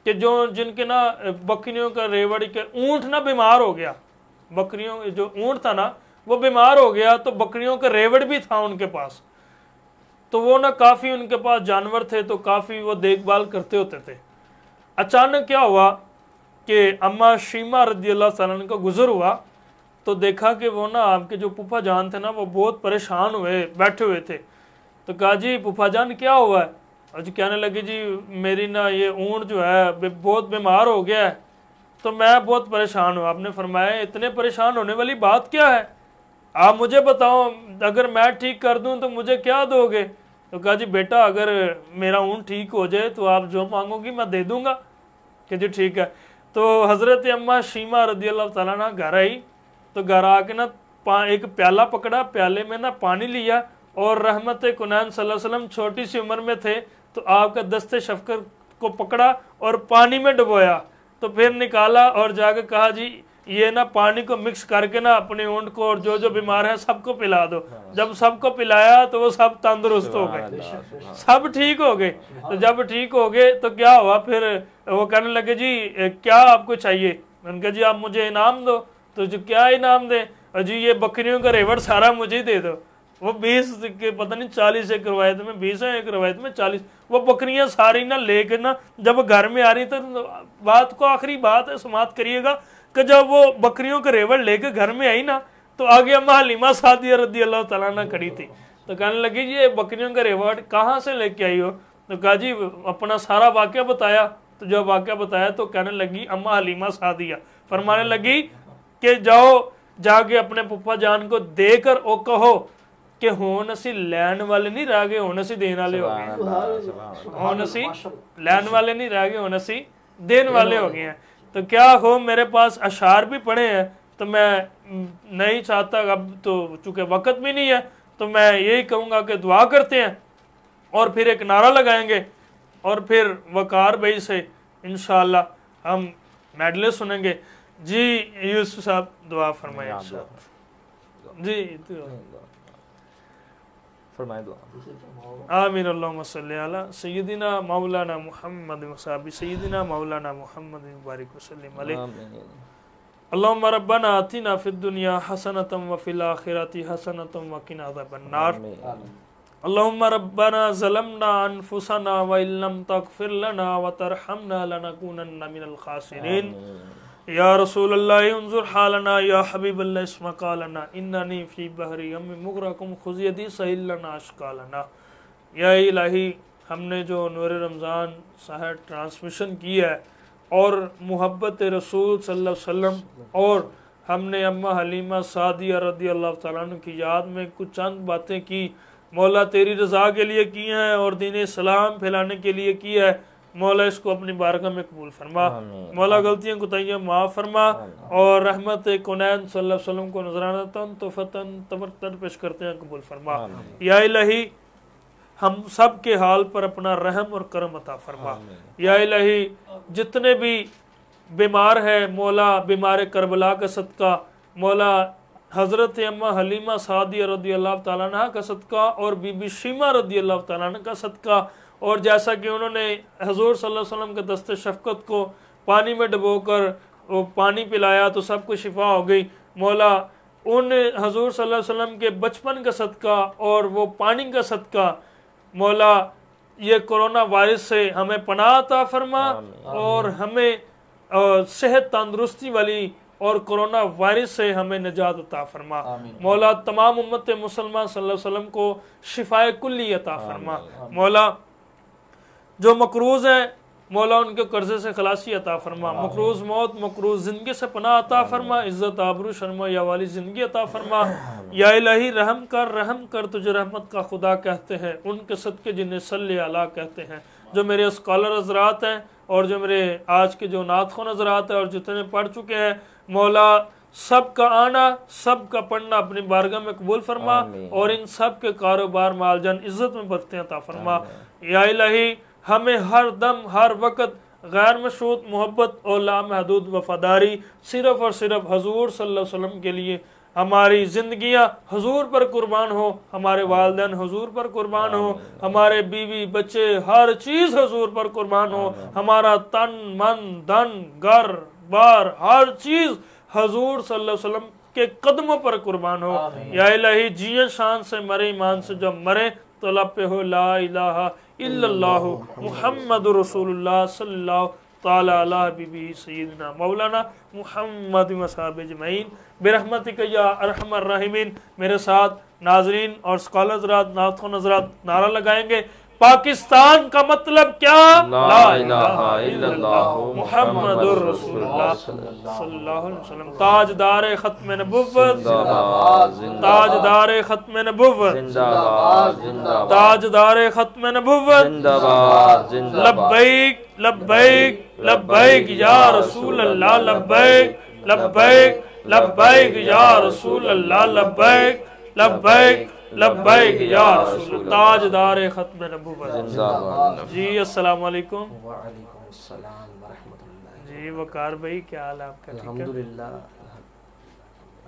کہ جن کے نا بکریوں کا ریوڑی کے اونٹ نا بیمار ہو گیا، بکریوں جو اونٹ تھا نا وہ بیمار ہو گیا تو بکریوں کا ریوڑ بھی تھا ان کے پاس. تو وہ نا کافی ان کے پاس جانور تھے تو کافی وہ دیکھ بھال کرتے ہوتے تھے. اچانک کیا ہوا کہ اماں شیمہ رضی اللہ تعالیٰ عنہ کا گزر ہوا تو دیکھا کہ وہ نا آپ کے جو پھوپھا جان تھے نا وہ بہت پریشان ہوئے بیٹھے ہوئے تھے. تو کہا جی پھوپھا جان کیا ہوا ہے؟ اور جی کہنے لگے جی میری نا یہ اونٹ جو ہے بہت بیمار ہو گیا ہے تو میں بہت پریشان ہوں. آپ نے فرمایا اتنے پریشان ہونے والی بات کیا ہے، آپ مجھے بتاؤ، اگر میں ٹھیک کر دوں تو مجھے کیا دو گے؟ تو کہا جی بیٹا اگر میرا اونٹ ٹھیک ہو جائے تو آپ جو مانگو گی میں دے دوں گا. کہ جی ٹھیک ہے. تو حضرت اماں شیمہ رضی اللہ تعالیٰ عنہ گھر آئی تو گھر آ کے نا ایک پیالہ پکڑا، پیالے میں نا پانی لیا اور رحمت کونین صلی اللہ علیہ وسلم چھوٹی سی عمر میں تھے تو آپ کا دست شفقت کو پکڑا اور پانی میں ڈبویا. تو پھر نکالا اور جا کے کہا جی یہ نا پانی کو مکس کر کے نا اپنے اونٹ کو اور جو جو بیمار ہے سب کو پلا دو. جب سب کو پلایا تو وہ سب تندرست ہو گئے, سب ٹھیک ہو گئے. تو جب ٹھیک ہو گئے تو کیا ہوا پھر وہ کہنے لگے جی کیا آپ کو چاہیے؟ میں نے کہا جی آپ مجھے انعام دو. تو جو کیا انعام دیں؟ جی یہ بکریوں کا ریوڑ سارا مجھے دے دو. وہ 20 کے پتہ نہیں 40 ایک روایت میں 20 ہے, ایک روایت میں 40. وہ بکریاں ساری نہ لے کے نا جب گھر میں آ رہی تو بات کو آخری بات ہے سماعت کریے گا کہ جب وہ بکریوں کا ریوڑ لے کے گھر میں آئی نا تو آگے اما حلیمہ سعدیہ رضی اللہ تعالیٰ عنہ کھڑی تھی. تو کہنے لگی یہ بکریوں کا ریوڑ کہاں سے لے کے آئی ہو؟ تو کہا جی اپنا سارا واقعہ بتایا. تو جب واقعہ بتایا تو کہنے لگی اما حلیمہ سعدیہ فرمانے لگی کہ جاؤ جا کے اپنے پپا جان کو دے کر او کہو کہ ہون اسی لین والے نہیں رہ گئے, ہون اسی دین والے ہو گئے. ہون اسی لین والے نہیں رہ گئے, ہون اسی دین والے ہو گئے ہیں. تو کیا ہو میرے پاس اشعار بھی پڑھے ہیں تو میں نہیں چاہتا, اب تو چونکہ وقت بھی نہیں ہے تو میں یہی کہوں گا کہ دعا کرتے ہیں اور پھر ایک نعرہ لگائیں گے اور پھر وقار بھائی سے انشاءاللہ ہم میڈلے سنیں گے. جی یوسف صاحب دعا فرمائیں انشاءاللہ. جی فرمائیں دعا. آمین. اللہم صلی علی سیدنا مولانا محمد وصحبہ سیدنا مولانا محمد مبارک وسلم علیہ. اللہم ربنا آتنا فی الدنیا حسنۃ وفی الآخرۃ حسنۃ وقنا عذاب النار. اللہم ربنا ظلمنا انفسنا وإن لم تغفر لنا وترحمنا لنکونن من الخاسرین. یا رسول اللہ انظر حالنا یا حبیب اللہ اسمع قالنا اننی فی بحر یم مغرقم خذ یدی سہل لنا اشکالنا. یا الہی ہم نے جو نور رمضان سحر ٹرانسمیشن کی ہے اور محبت رسول صلی اللہ علیہ وسلم اور ہم نے اماں حلیمہ سعدیہ رضی اللہ تعالیٰ عنہ کی یاد میں کچھ چند باتیں کی مولا تیری رضا کے لیے کی ہیں اور دین اسلام پھیلانے کے لیے کی ہے. مولا اس کو اپنی بارگاہ میں قبول فرما. مولا غلطیاں کوتاہیاں معاف فرما اور رحمت کونین صلی اللہ علیہ وسلم کو نذرانہ تحفتاً تبرتن پیش کرتے ہیں قبول فرما. یا الہی ہم سب کے حال پر اپنا رحم اور کرم عطا فرما. یا الہی جتنے بھی بیمار ہیں مولا بیمار کربلا کا صدقہ مولا حضرت اماں حلیمہ سعدیہ رضی اللہ تعالیٰ عنہ کا صدقہ اور بی بی شیمہ رضی اللہ تعالیٰ عنہ کا صدقہ اور جیسا کہ انہوں نے حضور صلی اللہ علیہ وسلم کے دست شفقت کو پانی میں ڈبو کر وہ پانی پلایا تو سب کو شفا ہو گئی. مولا ان حضور صلی اللہ علیہ وسلم کے بچپن کا صدقہ اور وہ پانی کا صدقہ مولا یہ کرونا وائرس سے ہمیں پناہ عطا فرما اور ہمیں صحت تندرستی والی اور کرونا وائرس سے ہمیں نجات عطا فرما. مولا تمام امت مسلمہ صلی اللہ علیہ وسلم کو شفائے کلی عطا فرما. مولا جو مقروض ہیں مولا ان کے قرضے سے خلاصی عطا فرما. مقروض موت مقروض زندگی سے پناہ عطا فرما. عزت آبرو شرما یا والی زندگی عطا فرما. یا الہی رحم کر تجھے رحمت کا خدا کہتے ہیں ان کے صدقے جنہیں صلی علیہ کہتے ہیں. جو میرے اسکالر حضرات ہیں اور جو میرے آج کے جو نعت خوان حضرات ہیں اور جتنے پڑھ چکے ہیں مولا سب کا آنا سب کا پڑھنا اپنی بارگاہ میں قبول فرما اور ان سب کے کاروبار مال جان عزت میں برکتیں عطا فرما. یا الہی ہمیں ہر دم ہر وقت غیر مشروط محبت اور لامحدود وفاداری صرف اور صرف حضور صلی اللہ علیہ وسلم کے لیے ہماری زندگیاں حضور پر قربان ہو, ہمارے والدین حضور پر قربان ہو, ہمارے بیوی بچے ہر چیز حضور پر قربان ہو, ہمارا تن من دن گھر بار ہر چیز حضور صلی اللہ علیہ وسلم کے قدموں پر قربان ہو. یا الہی جیے شان سے مرے ایمان سے جب مرے تو لب پہ ہو لا الہ الا اللہ محمد رسول اللہ صلی اللہ تعالی علی حبیبہ سیدنا مولانا محمد وصحبہ اجمعین برحمتک یا ارحم الراحمین. میرے ساتھ ناظرین اور اسکالر حضرات نعت خوان حضرات نعرہ لگائیں گے. پاکستان کا مطلب کیا؟ لا الہ الا اللہ محمد رسول اللہ صلی اللہ علیہ وسلم. تاجدار ختم نبوت تاجدار ختم نبوت تاجدار ختم نبوت لبیک لبیک لبیک یا رسول اللہ لبیک لبیک لبیک یا رسول اللہ لبیک لبیک لبیک یا رسول تاجدار ختم نبوت. جی السلام علیکم. وعلیکم السلام ورحمۃ اللہ. جی وقار بھائی کیا حال ہے آپ کا؟ الحمدللہ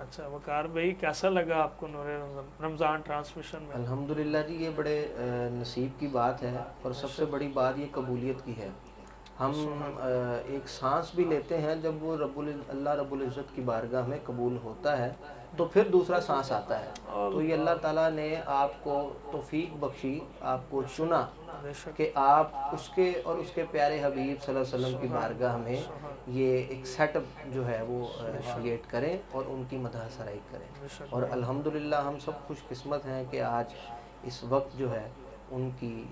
اچھا وقار بھائی کیسا لگا آپ کو نور رمضان ٹرانسمیشن میں؟ الحمدللہ جی یہ بڑے نصیب کی بات ہے، اور سب سے بڑی بات یہ قبولیت کی ہے. ہم ایک سانس بھی لیتے ہیں جب وہ اللہ رب العزت کی بارگاہ میں قبول ہوتا ہے تو پھر دوسرا سانس آتا ہے. تو یہ اللہ تعالیٰ نے آپ کو توفیق بخشی، آپ کو چنا کہ آپ اس کے اور اس کے پیارے حبیب صلی اللہ علیہ وسلم کی بارگاہ میں یہ ایک سیٹ اپ جو ہے وہ کریٹ کریں اور ان کی مدح سرائی کریں. اور الحمدللہ ہم سب خوش قسمت ہیں کہ آج اس وقت جو ہے ان کی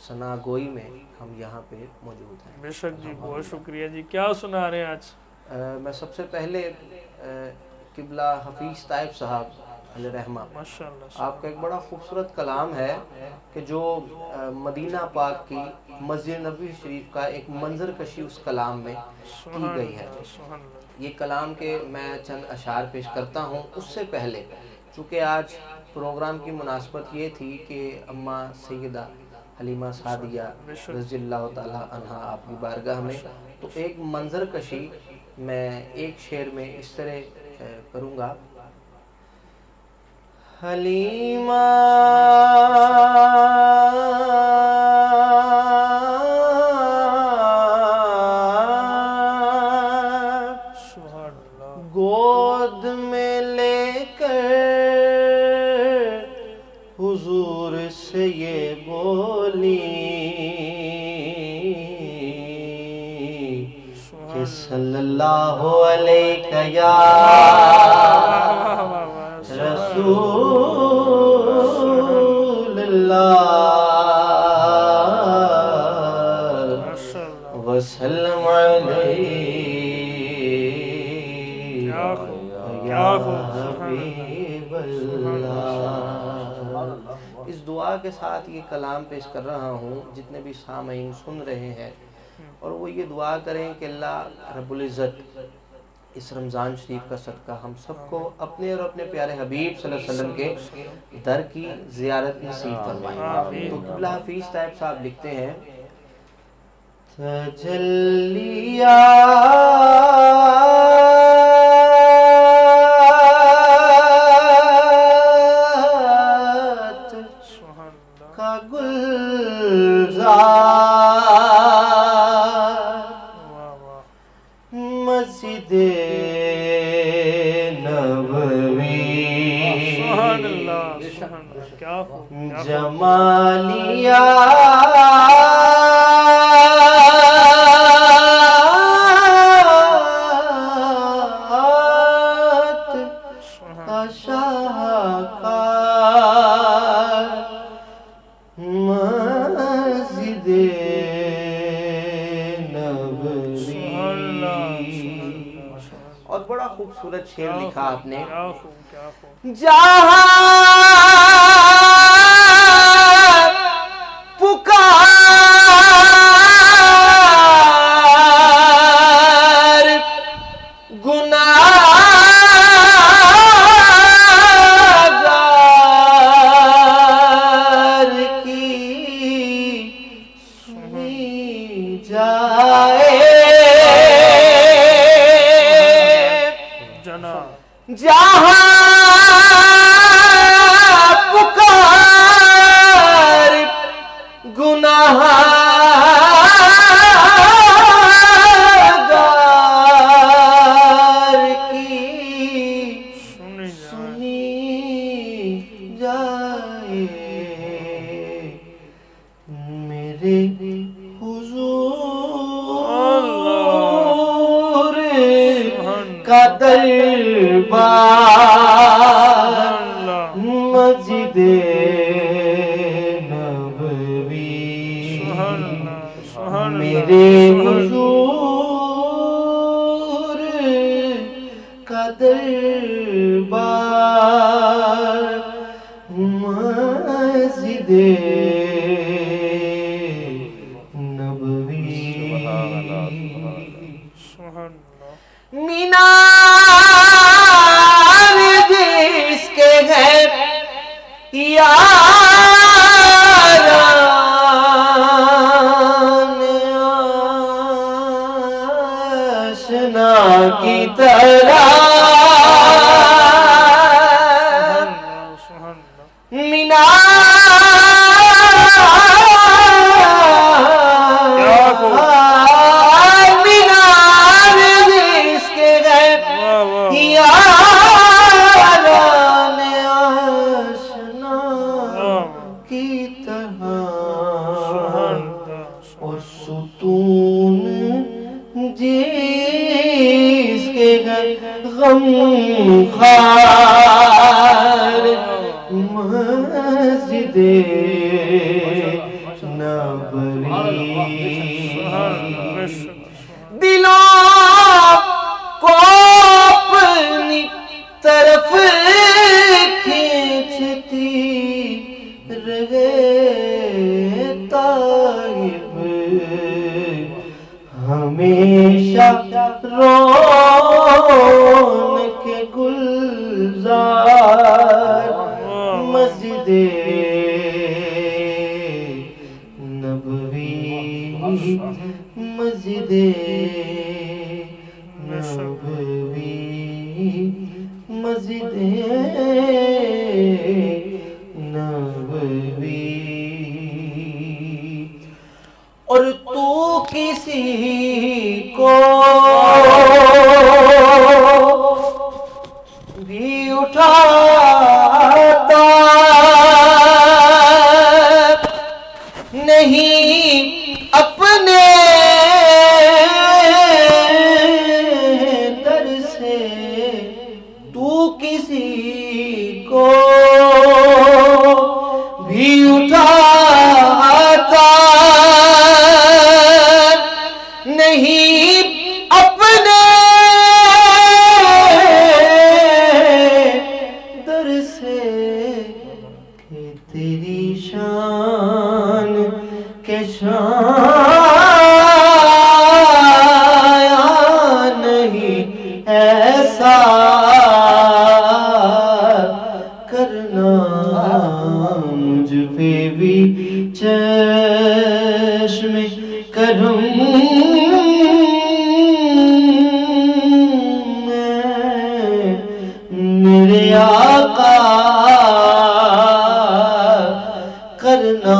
ثنا گوئی میں ہم یہاں پہ موجود ہیں. بے شک جی، بہت شکریہ جی. کیا سنا رہے ہیں آج؟ میں سب سے پہلے قبلہ حفیظ طائب صاحب علیہ رحمہ، ماشاءاللہ، آپ کا ایک بڑا خوبصورت کلام ہے کہ جو مدینہ پاک کی مسجد نبوی شریف کا ایک منظر کشی اس کلام میں کی گئی ہے. یہ کلام کے میں چند اشعار پیش کرتا ہوں. اس سے پہلے چونکہ آج پروگرام کی مناسبت یہ تھی کہ اماں سیدہ حلیمہ سعدیہ رضی اللہ تعالی عنہا آپ کی بارگاہ میں، تو ایک منظر کشی میں ایک شعر میں اس طرح کروں گا. حلیمہ گود میں لے کر حضور سے یہ بولی کہ صلی اللہ علیہ یا رسول اللہ وسلم علیہ یا حبیب اللہ. اس دعا کے ساتھ یہ کلام پیش کر رہا ہوں جتنے بھی سامعین سن رہے ہیں، اور وہ یہ دعا کریں کہ اللہ رب العزت اس رمضان شریف کا صدقہ ہم سب کو اپنے اور اپنے پیارے حبیب صلی اللہ علیہ وسلم کے در کی زیارت نصیب فرمائے. تو قبلہ حفیظ طائب صاحب لکھتے ہیں، کا گلزار مسجد نبوی جمالیہ اور بڑا خوبصورت شعر لکھا آپ نے، جہاں پکار گناہگار کی سنی جائے، جہاں پکار گناہگار کی سنی جائے، میرے حضور کا دربار مسجد نبوی، میرے حضور کا دربار مسجد نبوی، مینار جس کے گھر یاران آشنا کی طرح دیدار مسجد نبوی مسجد نبوی مسجد نبوی اور تو کسی کو بھی اٹھاتا نہیں اپنے در سے، تو کسی کو بھی اٹھاتا نہیں اپنے در سے، کہ تیری شان کے شایان نہیں ایسا کرنا مجھ پہ بھی چشم کرم میرے آقا کرنا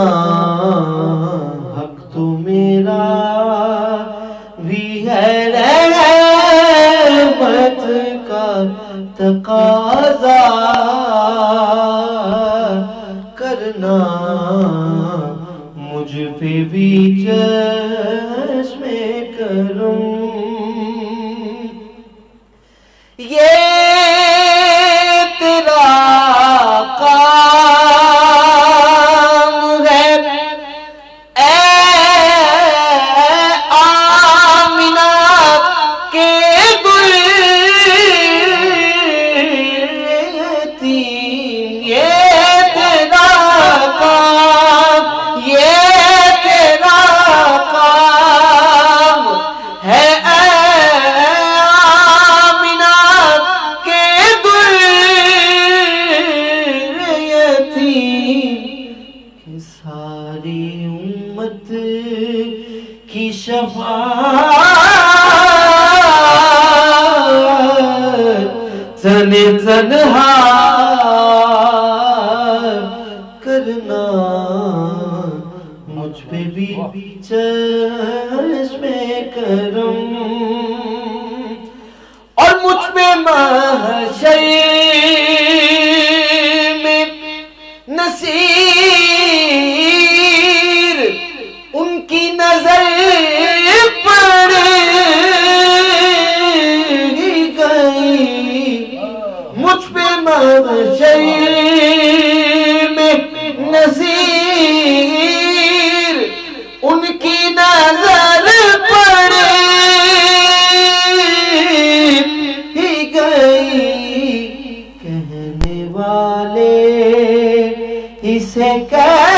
حق تو میرا بھی ہے، رحمت کا تقاضا کرنا مجھ پہ بھی چشم کرم۔ یہ تیرا کام ہے اے آمنہ کے گل یتیم، یہ تیرا کام، یہ تیرا کام ہے اے آمنہ کے گل یتیم، کہ ساری امت کی شفاعت تنہا کرنا مجھ پہ بھی چشم کرم، اور مجھ پہ محشر میں نصیر ان کی نظر پڑ گئی، مجھ پہ محشر میں نصیر ان کی نظر پڑ ہی گئی، کہنے والے اسے کہہ